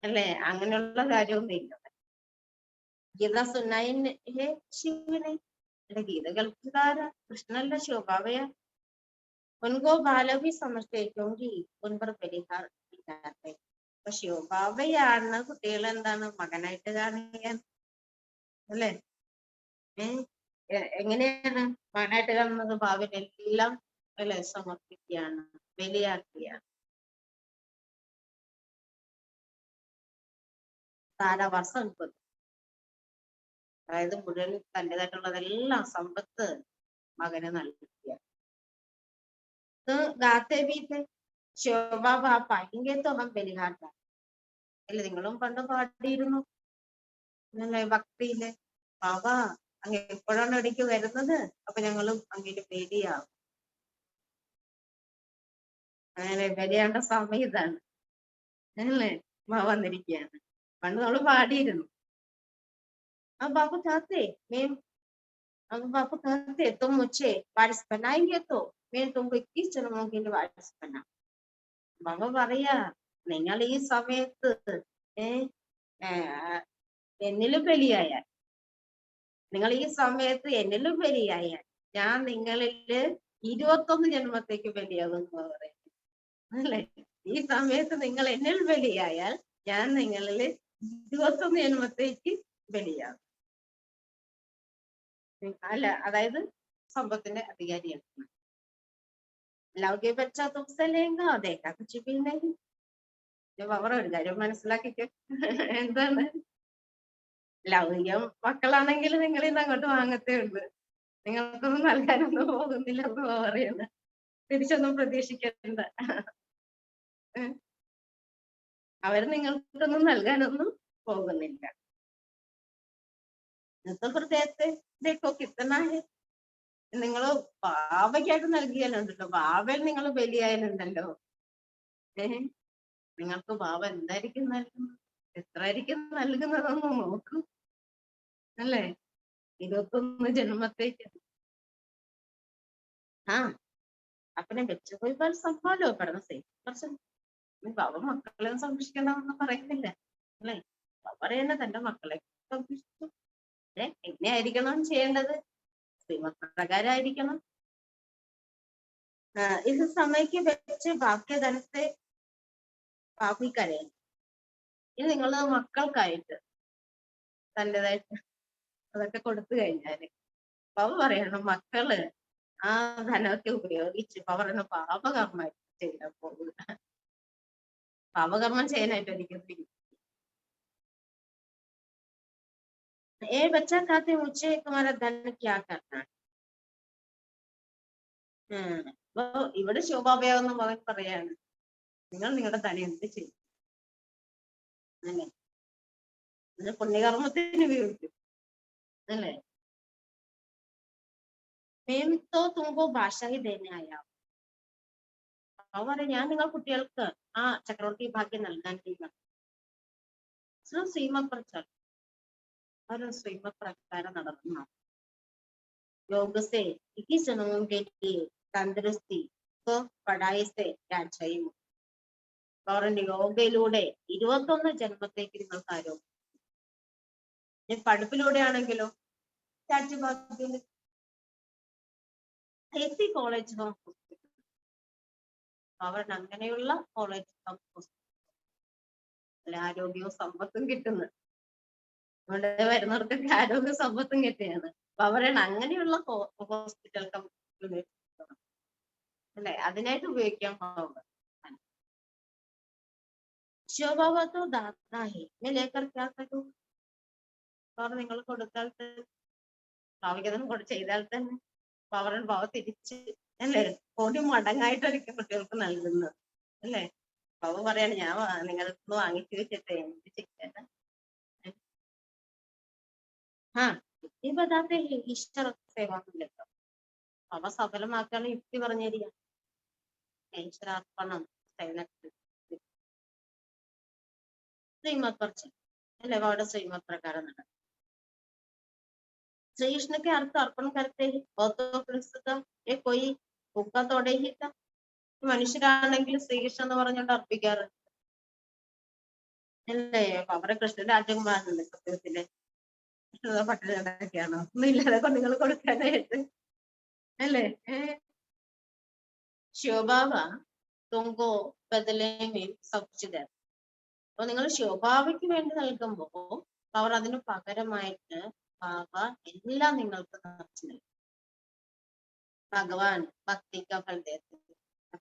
S1: അല്ലേ അങ്ങനെയുള്ള കാര്യമൊന്നും ഇല്ല. ഗീത സുന്നായിന് ശിവനെ അല്ലെ ഗീത കേൾക്കാര കൃഷ്ണനല്ല ശിവബാബയ. उनको बालक भी समझते क्योंकि उन पर परिहार ഇല്ലാതെ. അപ്പൊ ശിവബാബയാണ് കുട്ടികൾ എന്താണ് മകനായിട്ട് കാണിക്കാൻ അല്ലെ. എങ്ങനെയാണ് മകനായിട്ട് കാണുന്നത്? ഭാവിനെല്ലാം അല്ലെ സമർപ്പിക്കുകയാണ്, ബലിയാക്കുകയാണ്. താരാവർഷം അതായത് മുഴുവൻ തൻ്റെതായിട്ടുള്ളതെല്ലാം സമ്പത്ത് മകന് നൽകുകയാണ്. ഗാത്തെ ബി ശിവബാബ പായെങ്കിൽ तो हम ബലിഹാർ അല്ലെ നിങ്ങളും പണ്ട് പാടിയിരുന്നു അല്ലേ ഭക്തിയില്. ബാബ അങ്ങ് എപ്പോഴാണ് ഇടയ്ക്ക് വരുന്നത്? അപ്പൊ ഞങ്ങളും അങ്ങേക്ക് പേടിയാവും. അങ്ങനെ ബലിയാണ്ട സമയം ഇതാണ് അല്ലേ വന്നിരിക്കുകയാണ്. പണ്ട് നമ്മള് പാടിയിരുന്നു. ആ ബാബു ചാത്തേ മേം बापू कहते तुम मुझे वारिस बनाएंगे तो मैं तुमको 21 जन्मों के लिए वारिस बना. ബാബ പറയാ നിങ്ങൾ ഈ സമയത്ത് എന്നിലും ബലിയായാൽ, നിങ്ങൾ ഈ സമയത്ത് എന്നിലും ബലിയായാൽ ഞാൻ നിങ്ങളില് 21 ജന്മത്തേക്ക് ബലിയാകും പറയുന്നത് അല്ലേ. ഈ സമയത്ത് നിങ്ങൾ എന്നിൽ ബലിയായാൽ ഞാൻ നിങ്ങളില് 21 ജന്മത്തേക്ക് ബലിയാകും. അല്ല അതായത് സമ്പത്തിന്റെ അധികാരിയാണ്. ലൗകിക ബച്ചാ തുസലേങ്ക അതേക്കാ കുച്ചിപ്പിന്നെങ്കിൽ അവർ ഒരു കാര്യം മനസ്സിലാക്കിക്കോ. എന്താണ് ലൗകികം മക്കളാണെങ്കിൽ നിങ്ങൾ ഇന്ന് അങ്ങോട്ട് വാങ്ങത്തേ ഉള്ളൂ. നിങ്ങൾക്കൊന്നും നൽകാനൊന്നും പോകുന്നില്ല എന്ന് പറയുന്നത്. തിരിച്ചൊന്നും പ്രതീക്ഷിക്കണ്ട. അവര് നിങ്ങൾക്കൊന്നും നൽകാനൊന്നും പോകുന്നില്ല. ഇന്നത്തെ ഹൃദയത്തെ ഇതേക്കോ കിട്ടണേ നിങ്ങള് ബാബയ്ക്കായിട്ട് നൽകിയാലുണ്ടല്ലോ. ബാബയിൽ നിങ്ങൾ ബലിയായാലുണ്ടല്ലോ. നിങ്ങൾക്ക് ബാബ എന്തായിരിക്കും നൽകുന്നത്? എത്രയായിരിക്കും നൽകുന്നതെന്ന് നോക്കൂ അല്ലേ. 21 ജന്മത്തേക്ക്. അപ്പനെ വെച്ച് പോയി സംഭവമല്ലോ പെടുന്ന കുറച്ച് ബാബ മക്കളെ സംരക്ഷിക്കണമെന്ന് പറയുന്നില്ല അല്ലേ. ബാബ പറയുന്നത് തന്റെ മക്കളെ സംരക്ഷിച്ചു. എങ്ങനെയായിരിക്കണം ചെയ്യേണ്ടത്? ശ്രീമത്പ്രകാരമായിരിക്കണം. ഇത് സമയക്ക് വെച്ച് ബാക്യധനത്തെ പാപിക്കരയും. ഇത് നിങ്ങള് മക്കൾക്കായിട്ട് തൻ്റെതായിട്ട് അതൊക്കെ കൊടുത്തു കഴിഞ്ഞാല് ബാബ പറയണം മക്കള് ആ ധനമൊക്കെ ഉപയോഗിച്ച് പറയുന്ന പാപകർമ്മമായിട്ട് ചെയ്യാൻ പോകുക. പാപകർമ്മം ചെയ്യാനായിട്ട് ഒരിക്കലും बच्चा कहते मुझे तुम्हारा धन क्या करना है. ഇവിടെ ശോഭാപയാവുന്ന മകൻ പറയാണ് നിങ്ങൾ നിങ്ങളുടെ ധനം എന്ത് ചെയ്യും അല്ലേ. പുണ്യകർമ്മത്തിന് ഉപയോഗിക്കും അല്ലേ. മേമിത്തോ തുമ്പോ ഭാഷ ദേനായ അവർ ഞാൻ നിങ്ങൾ കുട്ടികൾക്ക് ആ ചക്രവർത്തി ഭാഗ്യം നൽകാൻ ശ്രീമപ്രചാരം ഒരു ശ്രീമപ്രകാരം നടന്നു. योग से 21 जन्मों के लिए तंदुरुस्ती तो पढ़ाई से രാജയും. അവരുടെ യോഗയിലൂടെ 21 ജന്മത്തേക്ക് നിങ്ങൾക്ക് ആരോഗ്യം. പഠിപ്പിലൂടെ ആണെങ്കിലോ രാജ്യഭാഗ്യം കോളേജ് അവരുടെ അങ്ങനെയുള്ള കോളേജ് അല്ല ആരോഗ്യവും സമ്പത്തും കിട്ടുന്നത്. അതുകൊണ്ട് വരുന്നവർക്കൊക്കെ ആരോഗ്യ സമ്പത്തും കിട്ടുകയാണ്. അപ്പൊ അവരാണ് അങ്ങനെയുള്ള ഹോസ്പിറ്റൽ അല്ലെ അതിനായിട്ട് ഉപയോഗിക്കാൻ പാവുക. ശിവബാബത്തോ ദാതാഹി ലേക്കർ നിങ്ങൾ കൊടുത്താൽ ഭാവികതം ചെയ്താൽ തന്നെ അവരുടെ ഭാവം തിരിച്ച് അല്ലേ കോടി മടങ്ങായിട്ടായിരിക്കും കുട്ടികൾക്ക് നൽകുന്നത് അല്ലേ. ബാബു പറയാണ് ഞാൻ നിങ്ങൾക്ക് വാങ്ങിച്ചു വെച്ചിട്ട് എന്ത് ചെയ്യാൻ. ये बताते हैं ईश्वर सेवा को लेकर. അവ സഫലമാക്കാനുള്ള യുക്തി പറഞ്ഞിരിക്കുക. ഈശ്വരാർപ്പണം श्रीमत पर चले श्रीमत प्रकार श्री कृष्ण के अर्थ अर्पण करते ही बौद्ध ये कोई भूखത്തോടെ ही था മനുഷ്യരാണെങ്കിൽ ശ്രീകൃഷ്ണൻ എന്ന് പറഞ്ഞുകൊണ്ട് അർപ്പിക്കാറ് അല്ലേ? അവരെ കൃഷ്ണൻ രാജകുമാരനല്ലേ സത്യത്തില് പട്ടിണിയൊക്കെയാണോ ഒന്നും ഇല്ലാതെ നിങ്ങൾ കൊടുക്കാനായിട്ട് അല്ലേ? ശിവബാബ തുങ്കോ ബദലേമേം സബ്സിഡി. അപ്പൊ നിങ്ങൾ ശിവബാബയ്ക്ക് വേണ്ടി നൽകുമ്പോ അവർ അതിന് പകരമായിട്ട് ബാബ എല്ലാം നിങ്ങൾക്ക് നിറച്ചു നൽകും. ഭഗവാൻ ഭക്തിക്ക് ഫൽ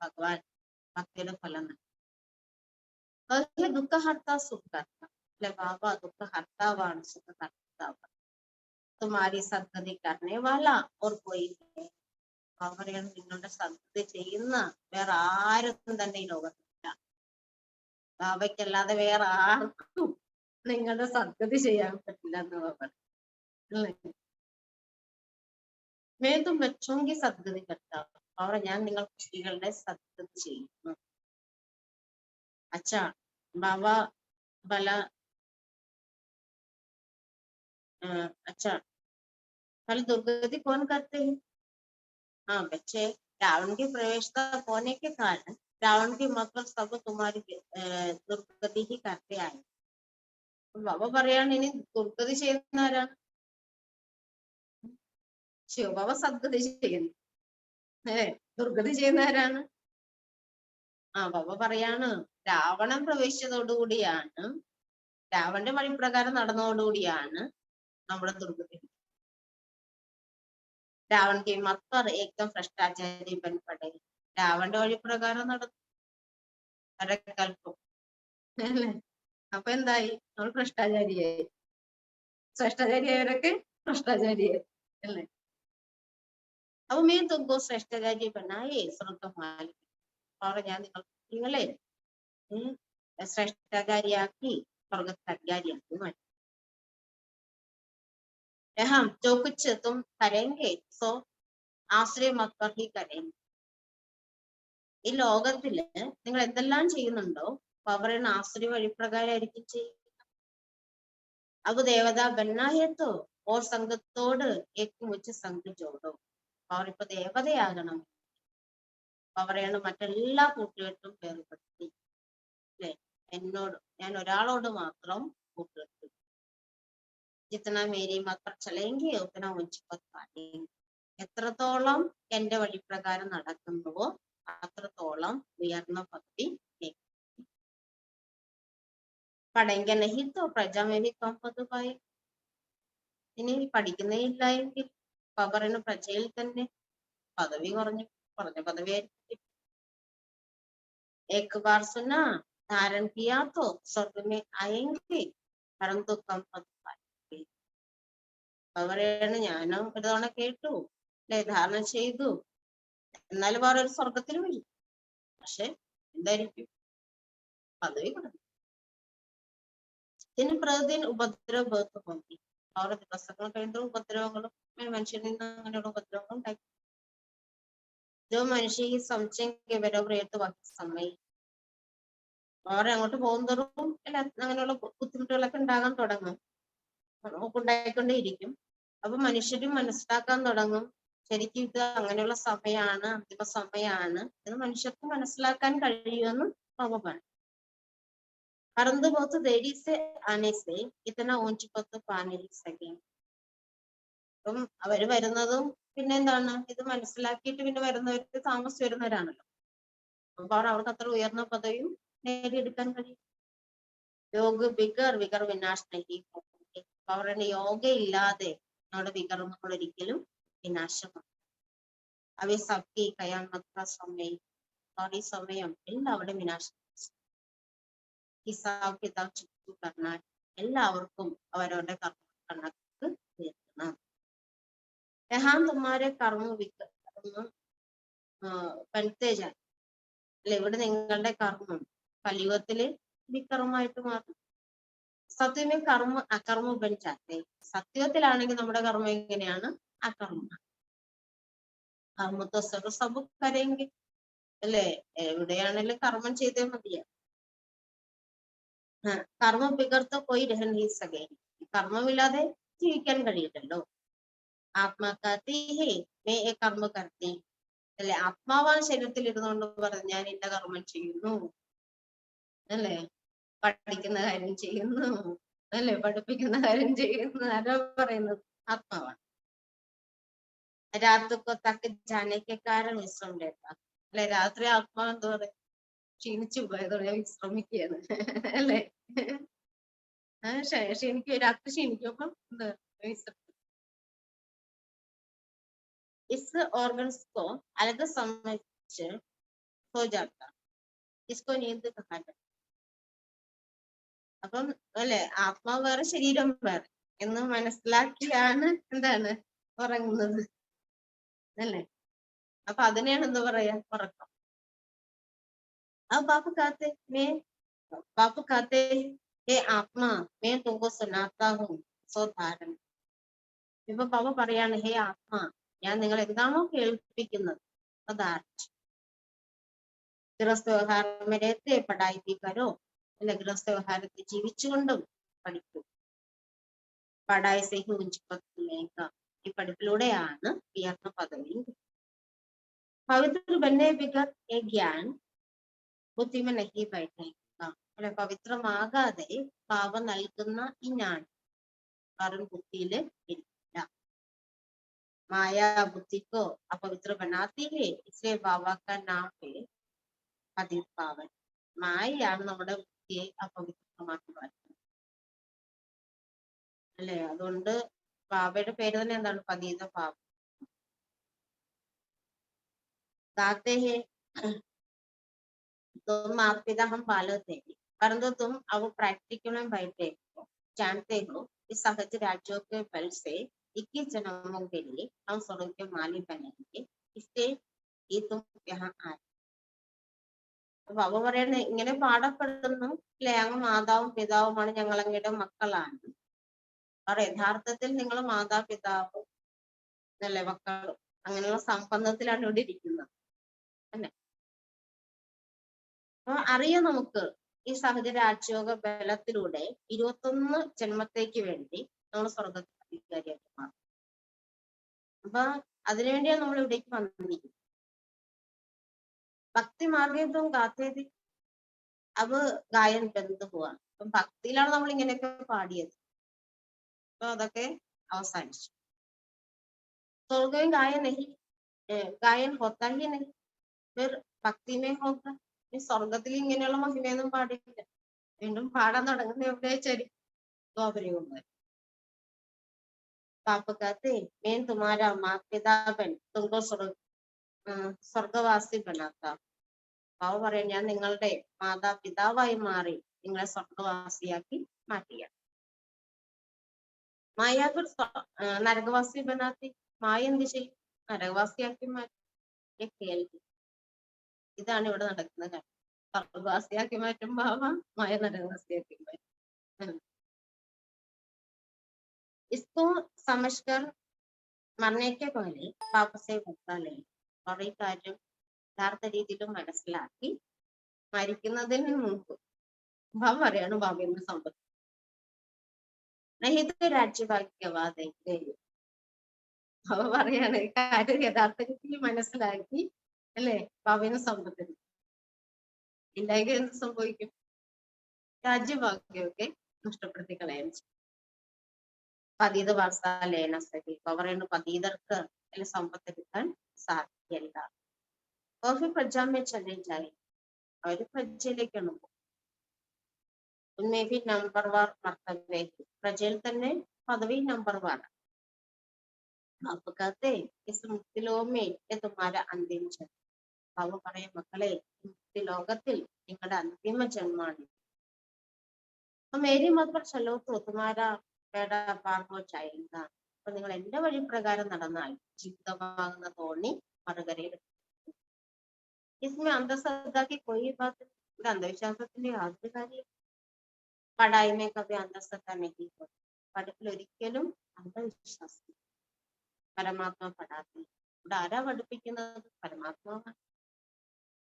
S1: ഭഗവാൻ ഭക്തിയുടെ ഫലം നൽകും. ദുഃഖഹർത്ത സുഖകർത്ത അല്ലെ? ബാബ ദുഃഖഹർത്താവാണ്, സുഖകർത്താവാണ്. തുമാരി സദ്ഗതി കർണേ വാല ഓർ കോയി. അവരെയാണ് നിങ്ങളുടെ സദ്ഗതി ചെയ്യുന്ന വേറെ ആരും തന്നെ ഈ ലോകത്തില്ല. ബാബയ്ക്കല്ലാതെ വേറെ ആർക്കും നിങ്ങളുടെ സദ്ഗതി ചെയ്യാൻ പറ്റില്ല എന്ന് പറഞ്ഞു. മേതും ബച്ചോങ്കി സദ്ഗതി കർത്താവ്. അവർ ഞാൻ നിങ്ങൾ കുട്ടികളുടെ സദ്ഗതി ചെയ്യുന്നു. अच्छा बाबा भला अच्छा भला दुर्गति कौन करते हैं? हाँ बच्चे, रावण की प्रवेशता होने के कारण रावण की मतलब सब तुम्हारी दुर्गति ही करते आए. बाबा പറയാണ് ഇനി ദുർഗതി ചെയ്യുന്ന ആരാണ്? ശിവബാബ സദ്ഗതി ചെയ്യുന്നു. ദുർഗതി ചെയ്യുന്ന ആരാണ്? ബാബ പറയാണ് രാവണൻ പ്രവേശിച്ചതോടുകൂടിയാണ്, രാവണന്റെ വഴിപ്രകാരം നടന്നതോടുകൂടിയാണ് നമ്മുടെ ദുർഗതി. രാവൺ കെ മത് പർ ഏകദം ഭ്രഷ്ടാചാരി ബൻ പടേ. രാവണന്റെ വഴിപ്രകാരം നടന്നു അരക്കൽപ്പം അല്ലേ? അപ്പൊ എന്തായി? നമ്മൾ ഭ്രഷ്ടാചാരിയായി. ഭ്രഷ്ടാചാരിയായവരൊക്കെ ഭ്രഷ്ടാചാരിയായി അല്ലേ? അപ്പൊ മീൻ തുങ്കോ ശ്രേഷ്ഠചാരി ബനായേ സ്വർഗമാലി. അവർ ഞാൻ നിങ്ങളെ ശ്രേഷ്ഠകാരിയാക്കി സ്വർഗക്കാരിയാക്കി മാറ്റി. हम जो कुछ तुम करेंगे सो ആശ്രയ മത് പർ ഹി കരേംഗെ. ഈ ലോകത്തില് നിങ്ങൾ എന്തെല്ലാം ചെയ്യുന്നുണ്ടോ അവരുടെ ആശ്രയ വഴിപ്രകാരമായിരിക്കും ചെയ്യുക. അബ് ദേവതാ ബന്നായേത്തോ ഓർ സംഘത്തോട് ഏക്കുമുച്ച് സംഘ ജോടോ. അവരിപ്പോ ദേവതയാകണം. അവരെയാണ് മറ്റെല്ലാ കൂട്ടുകെട്ടും വേർപെടുത്തി അല്ലെ? എന്നോട് ഞാൻ ഒരാളോട് മാത്രം കൂട്ടുകെട്ടു. ജിത്തന മേരി മത് ചലേങ്കി ഉത്തന ഉഞ്ചപത് പാലേങ്കി. എത്രത്തോളം എന്റെ വഴിപ്രകാരം നടക്കുന്നുവോ അത്രത്തോളം ഉയർന്ന ഭക്തി. പഠിക്കാൻ നഹിത്തോ പ്രജാമേവി കമ്പതുമായി. ഇനി പഠിക്കുന്നേ ഇല്ല എങ്കിൽ പവറിന് പ്രജയിൽ തന്നെ പദവി കുറഞ്ഞ പദവിയായിരിക്കും. एक बार सुना धारण किया तो स्वर्ग में आएंगे परंतु कम पद पाएंगे. അവരെയാണ് ഞാനും ഒരു തവണ കേട്ടു അല്ലെ, ധാരണ ചെയ്തു, എന്നാലും വേറെ ഒരു സ്വർഗത്തിലും വരും. പക്ഷെ എന്തായിരിക്കും? പദവി കുറഞ്ഞു. ഇതിന് പ്രതിദിന ഉപദ്രവ ബോധി. അവരുടെ ദിവസങ്ങൾ കഴിയുന്ന ഉപദ്രവങ്ങളും മനുഷ്യരിൽ നിന്ന് അങ്ങനെയുള്ള ഉപദ്രവങ്ങളും ഉണ്ടായി. മനുഷ്യ ഈ സംശയം വിവരപ്രിയത്ത് വാക്കി സമയം അവരെ അങ്ങോട്ട് പോകുന്നതും അല്ല അങ്ങനെയുള്ള ബുദ്ധിമുട്ടുകളൊക്കെ ഉണ്ടാകാൻ തുടങ്ങും, ഉണ്ടായിക്കൊണ്ടേയിരിക്കും. അപ്പൊ മനുഷ്യരും മനസ്സിലാക്കാൻ തുടങ്ങും ശരിക്കും ഇത് അങ്ങനെയുള്ള സമയമാണ്, അന്തിമ സമയമാണ് എന്ന് മനുഷ്യർക്ക് മനസ്സിലാക്കാൻ കഴിയുമെന്ന് ബാബ പറഞ്ഞു. പറന്ത് പോത്ത് ദേരീസെ ആനേസെ ഇത്തന ഊഞ്ചിപ്പത്ത് പാനീസെ. അപ്പം അവര് വരുന്നതും പിന്നെ എന്താണ്, ഇത് മനസ്സിലാക്കിയിട്ട് പിന്നെ വരുന്നവർക്ക് താമസിച്ച് വരുന്നവരാണല്ലോ. അപ്പൊ അവർക്ക് അത്ര ഉയർന്ന പദവിയും നേടിയെടുക്കാൻ കഴിയും. യോഗ വികർ വികർ വിനാശനഹി. അവരുടെ യോഗ ഇല്ലാതെ നമ്മുടെ വികർമ്മങ്ങൾ ഒരിക്കലും വിനാശമാണ്. അവയെ സബ്കി കയാമത്ത സമയം, ഈ സമയം എല്ലാവരുടെയും വിനാശം. ഹിസാബ് കിതാബ് ചുറ്റു കർണാൽ എല്ലാവർക്കും അവരവരുടെ കണക്ക് തീർക്കണം. യഹാൻ തുമ്മാരെ കർമ്മ വികർമ്മ പരിത്തേജാൻ അല്ലെ, ഇവിടെ നിങ്ങളുടെ കർമ്മം കലിയുഗത്തില് വികർമ്മമായിട്ട് മാറും. സത്യമേ കർമ്മ അകർമ്മ ബൻചാത്തെ. സത്യത്തിലാണെങ്കിൽ നമ്മുടെ കർമ്മം എങ്ങനെയാണ്? അകർമ്മ. സബ് കരയെങ്കിൽ അല്ലേ? എവിടെയാണെങ്കിലും കർമ്മം ചെയ്തേ മതിയാ. കർമ്മ ബിഗർത്തോ പോയി രഹി സകേ, കർമ്മമില്ലാതെ ജീവിക്കാൻ കഴിയില്ലല്ലോ. ആത്മാക്കാത്തി ഹേ മേ ഏ കർമ്മ കർത്തി, അല്ലെ? ആത്മാവാണ് ശരീരത്തിൽ ഇരുന്നുകൊണ്ട് പറഞ്ഞു ഞാൻ ഇന്ന കർമ്മം ചെയ്യുന്നു, അല്ലേ? പഠിക്കുന്ന കാര്യം ചെയ്യുന്നു, അല്ലെ? പഠിപ്പിക്കുന്ന കാര്യം ചെയ്യുന്നു. ആരാ പറയുന്നത്? ആത്മാവാണ്. രാത്രിക്കോ തക്ക് ജാനയ്ക്ക് കാരണം വിശ്രമിക്കുക, അല്ലെ? രാത്രി ആത്മാവ് എന്താ പറയുക? ക്ഷീണിച്ചു പോയതോടെ ഞാൻ വിശ്രമിക്കുകയാണ്, അല്ലെ? ക്ഷീണിക്കും, രാത്രി ക്ഷീണിക്കുമ്പോ എന്താ വിശ്രമിക്കും. इस ऑर्गन्स को अलग समझ हो जाता, इसको नींद कहा जाता. അപ്പം അല്ലെ, ആത്മാവ് വേറെ ശരീരം വേറെ എന്ന് മനസ്സിലാക്കിയാണ് എന്താണ് ഉറങ്ങുന്നത്, അല്ലേ? അപ്പൊ അതിനെയാണ് എന്താ പറയാ? ഉറക്കം. ആ ബാപ്പ് കാത്തെ മേ ബാപ്പ് കാത്തെ ഹേ ആത്മാ മേ തുമ്പോ സുനാത്താ ഹും സോ ധാരണ. ഇപ്പൊ പാപ്പ പറയാണ്, ഹേ ആത്മാ, ഞാൻ നിങ്ങൾ എന്താണോ കേൾപ്പിക്കുന്നത് അതാണ്. ഗൃഹസ്ഥ വ്യവഹാരത്തെ പഠായിപ്പിക്കാരോ, അല്ല ഗൃഹസ്ഥ വ്യവഹാരത്തെ ജീവിച്ചുകൊണ്ടും പഠിക്കൂ. പഠായ സേഹി ഉഞ്ചിപ്പത്തിലേക്ക, ഈ പഠിപ്പിലൂടെയാണ് ഉയർന്ന പദവിയും. പവിത്ര ബന്നെ ബിഗർ എ ജ്ഞാൻ ബുദ്ധിമ നഹി ബൈഠേക്ക, അല്ലെ? പവിത്രമാകാതെ പാപം നൽകുന്ന ഈ ജ്ഞാനം കാരണം ബുദ്ധിയില് ഇരിക്കില്ല. माया बुद्धि को अपवित्र बनाती है, इसलिए बाबा का नाम है पतित पावन. മായയാണ് നമ്മുടെ ബുദ്ധിയെ അപവിത്രമാക്കി മാറ്റുന്നത്, അല്ലെ? അതുകൊണ്ട് ബാബയുടെ പേര് തന്നെ എന്താണ്? പതീത പാവൻ. गाते हैं तुम माता पिता हम पालते हैं, परंतु तुम अब प्रैक्टिकल में बैठे हो, जानते हो इस सहज राज्यों के बल से 21 जन्मों के लिए हम स्वर्ग के मालिक बनेंगे, इससे ഈ തും യഹാ ആയ. ബാബ പറയണ ഇങ്ങനെ പാടപ്പെടുന്നു, അല്ലെ? അങ്ങ് മാതാവും പിതാവുമാണ്, ഞങ്ങൾ അങ്ങയുടെ മക്കളാണ്. അവർ യഥാർത്ഥത്തിൽ നിങ്ങൾ മാതാപിതാവും, അല്ലെ, മക്കളും അങ്ങനെയുള്ള സമ്പന്നത്തിലാണ് ഇവിടെ ഇരിക്കുന്നത്, അല്ലെ? അപ്പൊ അറിയാം നമുക്ക് ഈ സഹജ രാജയോഗ ബലത്തിലൂടെ 21 ജന്മത്തേക്ക് വേണ്ടി നമ്മൾ സ്വർഗത്തിൽ അധികാരിയാക്കി മാറും. അപ്പൊ അതിനുവേണ്ടിയാണ് നമ്മൾ ഇവിടേക്ക് വന്നിരിക്കുന്നത്. ഭക്തി മാർഗത്തും ഗാത്തേത് അത് ഗായൻ ബന്ധു പോവാണ്. അപ്പം ഭക്തിയിലാണ് നമ്മൾ ഇങ്ങനെയൊക്കെ പാടിയത്. അപ്പൊ അതൊക്കെ അവസാനിച്ചു. സ്വർഗവും ഗായൻ ഹൊത്താഹി നഹി, ഭക്തിമേ ഹോക. ഈ സ്വർഗത്തിൽ ഇങ്ങനെയുള്ള മഹിമയൊന്നും പാടില്ല. വീണ്ടും പാടാൻ തുടങ്ങുന്ന എവിടെ വെച്ചാല് ദ്വാപരയുണ്ട്. പാപ്പക്കാത്തെ മേൻ തുമാരാ മാ പിതാപൻ തുങ്കോ സ്വർഗവാസി ബനാത്ത. പാവ പറയാൻ ഞാൻ നിങ്ങളുടെ മാതാപിതാവായി മാറി നിങ്ങളെ സ്വർഗവാസിയാക്കി മാറ്റിയ. മായാകുർ നരകവാസി ബനാത്തി, മായ എന്ത് ചെയ്യും? നരകവാസിയാക്കി മാറ്റി. കേൾവി ഇതാണ് ഇവിടെ നടക്കുന്ന കാര്യം. സ്വർഗവാസിയാക്കി മാറ്റും ഭാവ, മായ നരകവാസിയാക്കി മാറ്റും. इसको समझकर मरने के पहले वापसे मुक्ता ले, കുറെ കാര്യം യഥാർത്ഥ രീതിയിൽ മനസ്സിലാക്കി മരിക്കുന്നതിന് മുമ്പ് ഭാവ പറയാണ് ബാബയുടെ സമ്പത്ത് നഹിത രാജ്യഭാഗ്യവാദ. അവ പറയാണ് കാര്യം യഥാർത്ഥ രീതിയിൽ മനസ്സിലാക്കി, അല്ലെ? ബാബയുടെ സമ്പത്തിന് ഇല്ലെങ്കിൽ എന്ത് സംഭവിക്കും? രാജ്യഭാഗ്യമൊക്കെ നഷ്ടപ്പെടുത്തി കളയാൻ. പതീത വാർത്താലേന സഹി, പറയുന്നു പതീതർക്ക് അതിൽ സമ്പത്ത് കിട്ടാൻ സാധ്യല്ല. ഓഫി പ്രജാമേ ചലഞ്ചായി, അവര് പ്രജയിലേക്കാണ് പോകും. ഉന്മേഭി നമ്പർ വാർ മർത്തവ്യ, പ്രജയിൽ തന്നെ പദവി നമ്പർ വാർ. അപ്പൊ കത്തെ മുക്തിലോമേ തുമാര അന്തിമ ജന്മം. അവ പറയും, മക്കളെ, മുക്തി ലോകത്തിൽ നിങ്ങളുടെ അന്തിമ ജന്മാണ്. അപ്പൊ മേരി മക്കൾ ചലോ തുമാര പാർഹോ ചായങ്ക. അപ്പൊ നിങ്ങൾ എന്റെ വഴി പ്രകാരം നടന്നാൽ ജീവിതമാകുന്ന തോണി മറുകരയിൽ. इसमें अंधश्रद्धा की कोई बात, ഇവിടെ അന്ധവിശ്വാസത്തിന്റെ യാതൊരു കാര്യം. പഠായ്മ കവി അന്ധശ്രദ്ധ नहीं हो, പഠിപ്പിൽ ഒരിക്കലും അന്ധവിശ്വാസം. പരമാത്മ പഠാത്തി, ഇവിടെ ആരാ പഠിപ്പിക്കുന്നത്? പരമാത്മാവാണ്.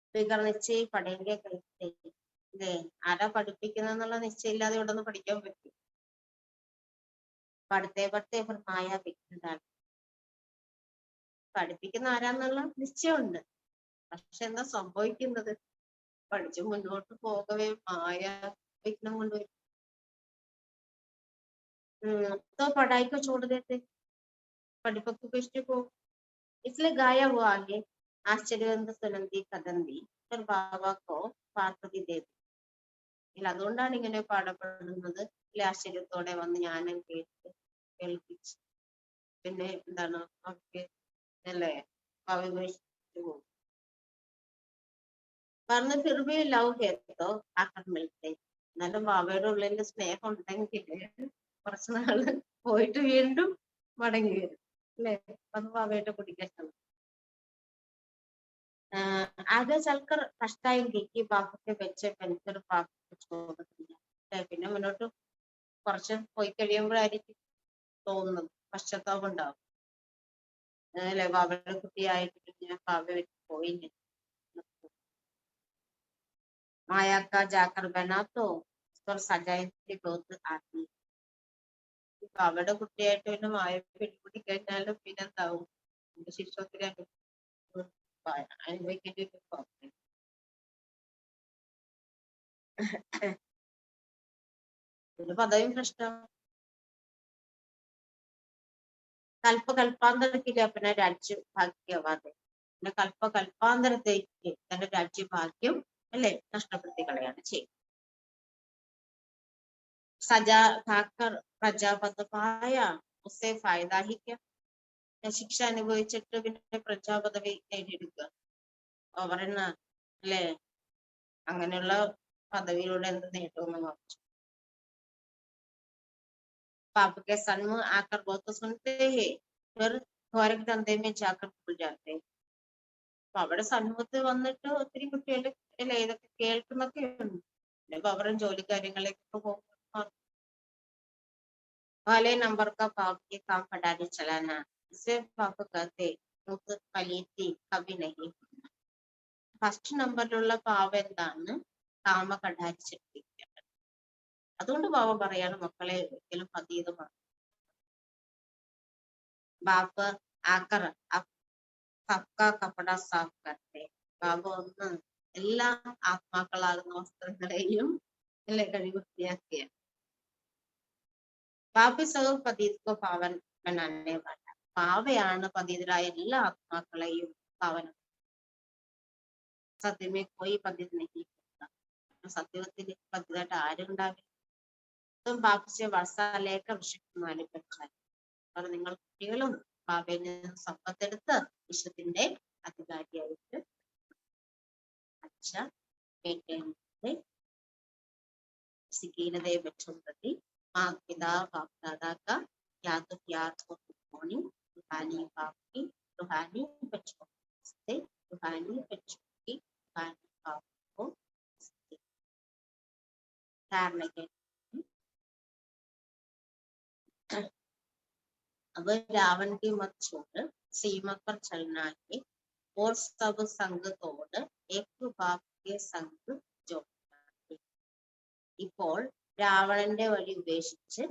S1: സ്പീക്കർ നിശ്ചയി പഠിക്കുക കഴിച്ചേ ഇല്ലേ? ആരാ പഠിപ്പിക്കുന്നതെന്നുള്ള നിശ്ചയമില്ലാതെ ഇവിടെ നിന്ന് പഠിക്കാൻ പറ്റും. പഠിത്തേ പഠിത്തേ മായ വിഘ്നതാണ്. പഠിപ്പിക്കുന്ന ആരാന്നുള്ള നിശ്ചയമുണ്ട്. പക്ഷെ എന്താ സംഭവിക്കുന്നത്? പഠിച്ചു മുന്നോട്ട് പോകവേ മായ विघ्न കൊണ്ടുവരും. तो पढ़ाई को छोड़ देते, परिपक्व पृष्ठ को, इसलिए गाया वो आगे ആശ്ചര്യവന്ത സുനന്ദി കദന്തി फिर बाबा को പാർവതി ദേവി. അതുകൊണ്ടാണ് ഇങ്ങനെ പാടപ്പെടുന്നത്. ആശ്ചര്യത്തോടെ വന്ന് ജ്ഞാനം കേൾപ്പിച്ച് പിന്നെ എന്താണ് അവർക്ക് അല്ലേ അവിവേശിച്ചു പോകും. പറഞ്ഞ ഫിർബി ലവ് കേട്ടോ ആക്രമിത്തെ. എന്നാലും ബാബയുടെ ഉള്ളിൽ സ്നേഹം ഉണ്ടെങ്കിൽ കുറച്ചു നാള് പോയിട്ട് വീണ്ടും മടങ്ങി വരും അല്ലേ? അത് ബാബയുടെ കുടിക്കഷ്ടം. आगे चलकर पछताएंगे कि बापू के बच्चे बनकर बाप को छोड़ दिया. പിന്നെ മുന്നോട്ട് കുറച്ച് പോയി കഴിയുമ്പോഴായിരിക്കും തോന്നുന്നത്, പശ്ചാത്താപം ഉണ്ടാവും അല്ലേ? ബാബയുടെ കുട്ടിയായിട്ട് ഞാൻ ബാബ വെച്ച് പോയില്ല. माया का जाकर बना तो സജായത്തിന്റെ ഗ്രോത്ത് ആക്കി. ബാബയുടെ കുട്ടിയായിട്ട് പിന്നെ മായ പിടികൂടി കഴിഞ്ഞാലും പിന്നെന്താവും? ശിക്ഷത്തിന് അനുഭവിക്കേണ്ടി വരും. ഒരു പദവിയും പ്രശ്നം. കൽപ്പകൽപ്പാന്തരത്തില് अपना രാജ്യ ഭാഗ്യവാദം. പിന്നെ കൽപ്പകൽപ്പാന്തരത്തേക്ക് തന്റെ രാജ്യഭാഗ്യം അല്ലെ നഷ്ടപ്പെടുത്തി കളയാണ് ചെയ്യും. സജാ ഖാക്കർ പ്രജാപതമായ ഉസേ ഫായദ ഹി ക്യാ? ശിക്ഷ അനുഭവിച്ചിട്ട് പിന്നെ പ്രജാപദവി നേടിയെടുക്കുക അവരെന്ന അല്ലേ? അങ്ങനെയുള്ള പദവിയിലൂടെ എന്ത് നേട്ടമെന്ന് വായിച്ചു. पाप के सन्मुख आकर बहुत तो सुनते हैं, फिर घोरक धंधे में जाकर भूल जाते हैं. അപ്പൊ അവിടെ സമൂഹത്തിൽ വന്നിട്ട് ഒത്തിരി കുട്ടികൾ അല്ലെ ഇതൊക്കെ കേൾക്കുന്നൊക്കെ ഉണ്ട്. അപ്പൊ അവരും ജോലി കാര്യങ്ങളിലേക്ക് പോകും. वाले नंबर का पाप के काम पढ़ाने चलाना, इसे पाप कहते मुक्त फलीती कभी नहीं. ഫസ്റ്റ് നമ്പറിലുള്ള പാവം എന്താണ്? കാമ കടാരിച്ചിട്ടിരിക്കുക. അതുകൊണ്ട് ബാബ പറയാണ് മക്കളെ ഒരിക്കലും പതീതമാണ്. ബാപ്പ ആക്കർ സബ്കാ കപ്പട സാഫ് കർത്തെ. ബാബ ഒന്ന് എല്ലാ ആത്മാക്കളാകുന്ന വസ്ത്രങ്ങളെയും അല്ലെ കഴിവൃത്തിയാക്കിയ. ബാപ്പി സഹ പതീതോ പാവൻ ബനാനെ വാല. പാവയാണ് പതീതരായ എല്ലാ ആത്മാക്കളെയും പാവനം. സത്യമേ പോയി പതിത് നെഹി. സത്യത്തിൽ പതിതായിട്ട് ആരും ഉണ്ടാവില്ല. ബാപ്പിച്ച് വർഷാലേക്ക് വിശുദ്ധമാലും വെച്ചാൽ അവർ നിങ്ങൾ കുട്ടികളും ബാബയിൽ നിന്ന് സമ്പത്തെടുത്ത് വിശ്വത്തിന്റെ അധികാരിയായിട്ട് अच्छा बेटे सिकीनदे बच्चों प्रति माँ पिता बाप दादा का या तो प्यार और मॉर्निंग रूहानी बाप की रूहानी बच्चों से रूहानी बच्चों की रूहानी बाप को धारने के अब रावण की मत छोड़ सीमा पर चलना है और सब संग तोड़ एक बाप के संग जोड़ना है. ഇപ്പോൾ രാവണന്റെ വഴി ഉപേക്ഷിച്ച്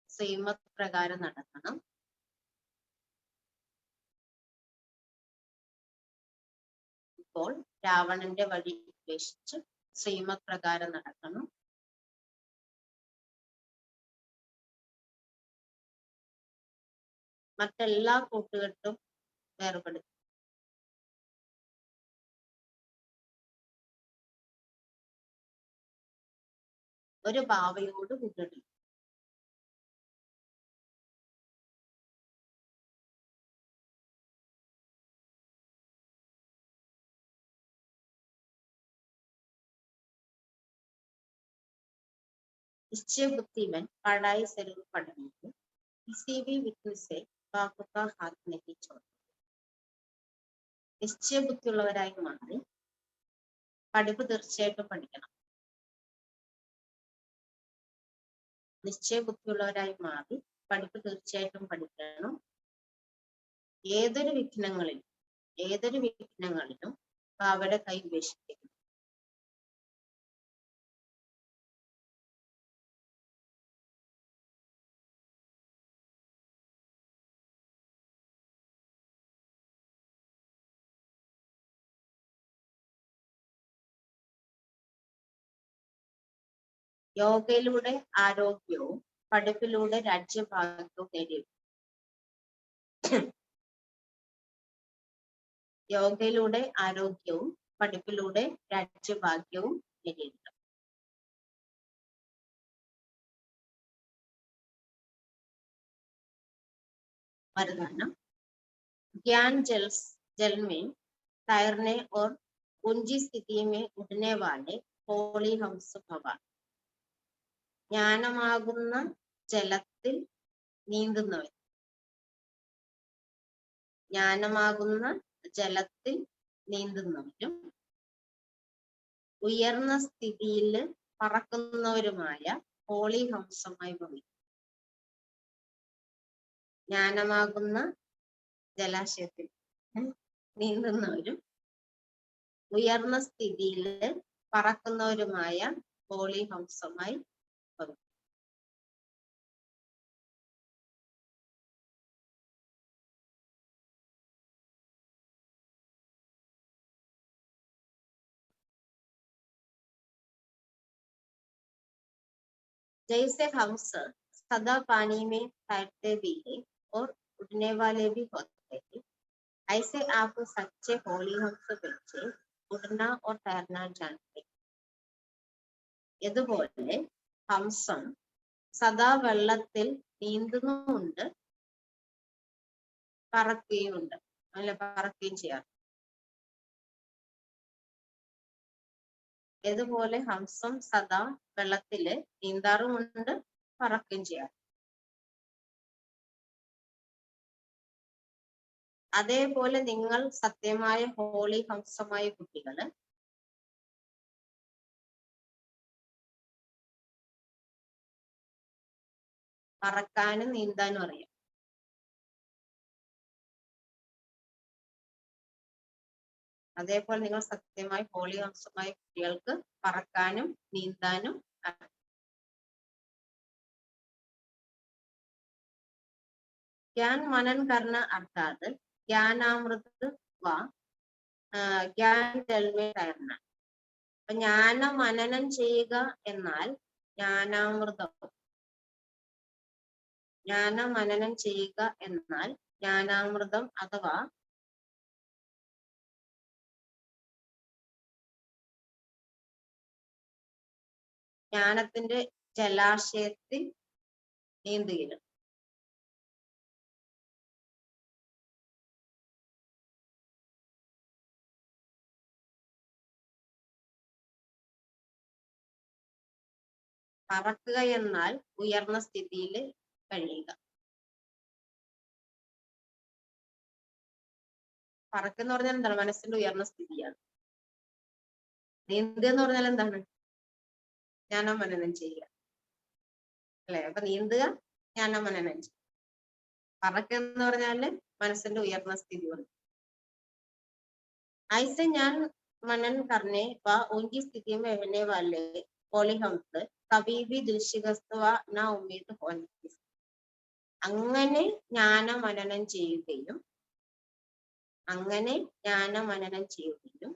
S1: ശ്രീമത് പ്രകാരം നടക്കണം. ഇപ്പോൾ രാവണന്റെ വഴി ഉപേക്ഷിച്ച് ശ്രീമത് പ്രകാരം നടക്കണം. മറ്റെല്ലാ കൂട്ടുകെട്ടും വേർപെടുത്തി. ഒരു ഭാവയോട് കൂട്ടുകെട്ടി. निश्चय बुद्धि में पढ़ाई जरूर पढ़नी है, किसी भी विघ्न से बाप का हाथ नहीं छोड़ना. നിശ്ചയ ബുദ്ധിയുള്ളവരായി മാറി പഠിപ്പ് തീർച്ചയായിട്ടും പഠിക്കണം. നിശ്ചയ ബുദ്ധിയുള്ളവരായി മാറി പഠിപ്പ് തീർച്ചയായിട്ടും പഠിക്കണം. ഏതൊരു വിഘ്നങ്ങളിലും ബാബയുടെ കൈ ഉപേക്ഷിക്കരുത്. യോഗയിലൂടെ ആരോഗ്യവും പഠിപ്പിലൂടെ രാജ്യഭാഗ്യവും നേടിയെടുക്കും. യോഗയിലൂടെ ആരോഗ്യവും പഠിപ്പിലൂടെ രാജ്യഭാഗ്യവും നേടിയെടുക്കും. वरदान ज्ञान जल में तैरने और ऊंची स्थिति में उड़ने वाले होली हंस भवा. ജ്ഞാനമാകുന്ന ജലത്തിൽ നീന്തുന്നവർ. ജ്ഞാനമാകുന്ന ജലത്തിൽ നീന്തുന്നവരും ഉയർന്ന സ്ഥിതിയിൽ പറക്കുന്നവരുമായ ഹോളി ഹംസമായി ഭവിക്കും. ജ്ഞാനമാകുന്ന ജലാശയത്തിൽ നീന്തുന്നവരും ഉയർന്ന സ്ഥിതിയിൽ പറക്കുന്നവരുമായ ഹോളി ഹംസമായി ഭവിക്കും. जैसे हंस सदा पानी में तैरते भी है और उड़ने वाले भी होते हैं, ऐसे आप सच्चे होली हंस बच्चे उड़ना और तैरना जानते. ഇതുപോലെ ഹംസം സദാ വെള്ളത്തിൽ നീന്തുന്നുമുണ്ട്, പറക്കുകയുമുണ്ട്, അല്ല പറക്കുകയും ചെയ്യാറ്. ഇതുപോലെ ഹംസം സദാ വെള്ളത്തില് നീന്താറുമുണ്ട്, പറക്കുകയും ചെയ്യാറ്. അതേപോലെ നിങ്ങൾ സത്യമായ ഹോളി ഹംസമായ കുട്ടികള് പറക്കാനും നീന്താനും അറിയാം. അതേപോലെ നിങ്ങൾ സത്യമായി ഹോളി ഹംസമായ കുട്ടികൾക്ക് പറക്കാനും നീന്താനും അറിയാം. ज्ञान मनन करना अर्थात ज्ञानामृत व ज्ञान जल में तैरना. ജ്ഞാന മനനം ചെയ്യുക എന്നാൽ ജ്ഞാനാമൃതം അഥവാ ജ്ഞാനത്തിന്റെ ജലാശയത്തിൽ നീന്തുകയാണ്. പറക്കുക എന്നാൽ ഉയർന്ന സ്ഥിതിയിൽ കഴിയുക. പറക്കുന്ന പറഞ്ഞാൽ എന്താണ്? മനസ്സിന്റെ ഉയർന്ന സ്ഥിതിയാണ്. നീന്തുക എന്ന് പറഞ്ഞാൽ എന്താണ്? ജ്ഞാനമനനം ചെയ്യുക അല്ലെ? അപ്പൊ നീന്തുക ജ്ഞാനമനനം ചെയ്യുക. പറക്കുക എന്ന് പറഞ്ഞാല് മനസ്സിന്റെ ഉയർന്ന സ്ഥിതി കൊണ്ട്. ऐसे ज्ञान मनन करने व उनकी स्थिति में रहने वाले होली हंस कभी भी दृश्यग्रस्त व न उम्मीद हो नहीं. അങ്ങനെ ജ്ഞാനമനനം ചെയ്യുകയും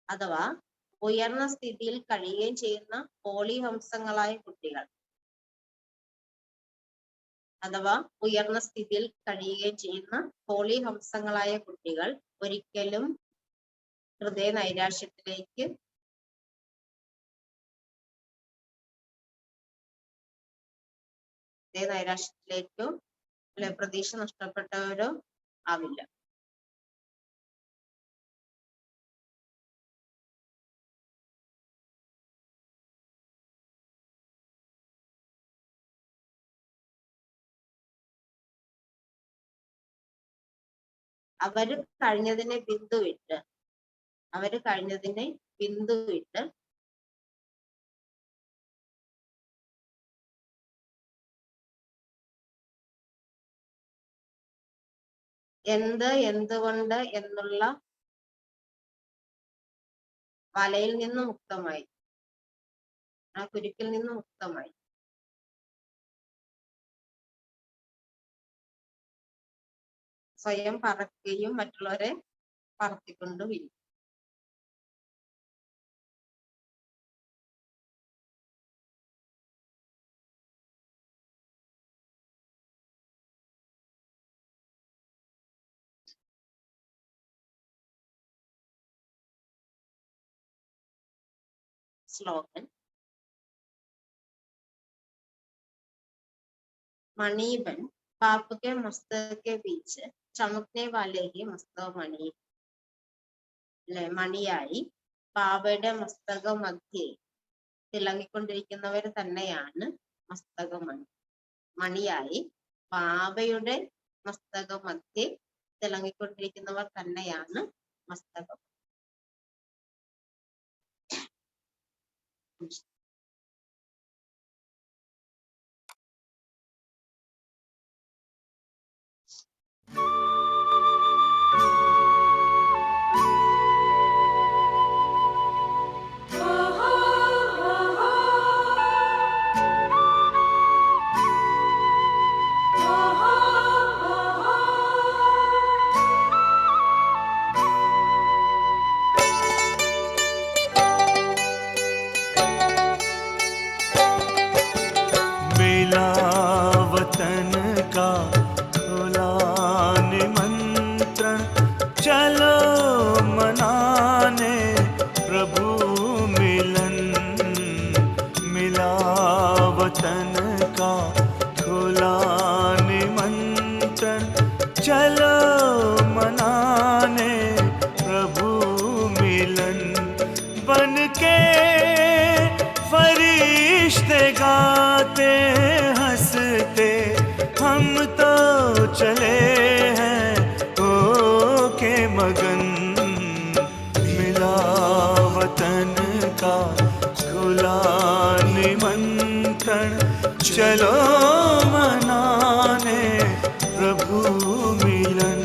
S1: അഥവാ ഉയർന്ന സ്ഥിതിയിൽ കഴിയുകയും ചെയ്യുന്ന ഹോളി ഹംസങ്ങളായ കുട്ടികൾ ഒരിക്കലും ഹൃദയ നൈരാശ്യത്തിലേക്കോ അല്ലെ പ്രതീക്ഷ നഷ്ടപ്പെട്ടവരോ ആവില്ല. അവര് കഴിഞ്ഞതിനെ ബിന്ദു ഇട്ട് എന്ത്, എന്തുകൊണ്ട് എന്നുള്ള വലയിൽ നിന്ന് മുക്തമായി, ആ കുരുക്കിൽ നിന്ന് മുക്തമായി. സ്വയം പറക്കുകയും മറ്റുള്ളവരെ പറത്തിക്കൊണ്ടു വരും. स्लोगन मणिबन बाप के मस्तक के बीच चमकने वाले ही मस्तक मणि അല്ലെ, മണിയായി ബാബയുടെ മസ്തക മധ്യേ തിളങ്ങിക്കൊണ്ടിരിക്കുന്നവർ തന്നെയാണ് മസ്തകമണി. മണിയായി ബാബയുടെ മസ്തക മധ്യേ തിളങ്ങിക്കൊണ്ടിരിക്കുന്നവർ തന്നെയാണ് മസ്തകം.
S2: चले हैं हो के मगन, मिला वतन का खुला निमंत्रण, चलो मनाने प्रभु मिलन।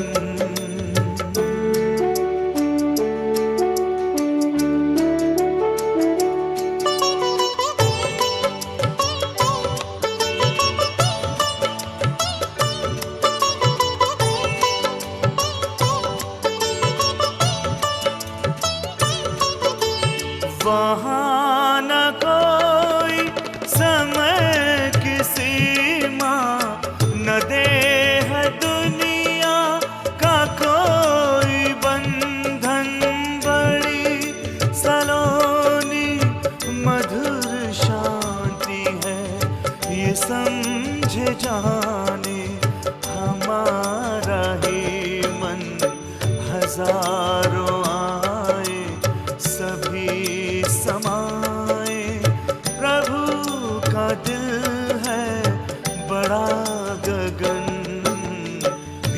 S2: वहाँ न कोई समय की सीमा, न देह दुनिया का कोई बंधन, बड़ी सलोनी मधुर शांति है ये समझे जाने हमारा ही मन। हजारों आए सभी समाए, प्रभु का दिल है बड़ा गगन,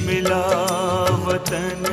S2: मिला वतन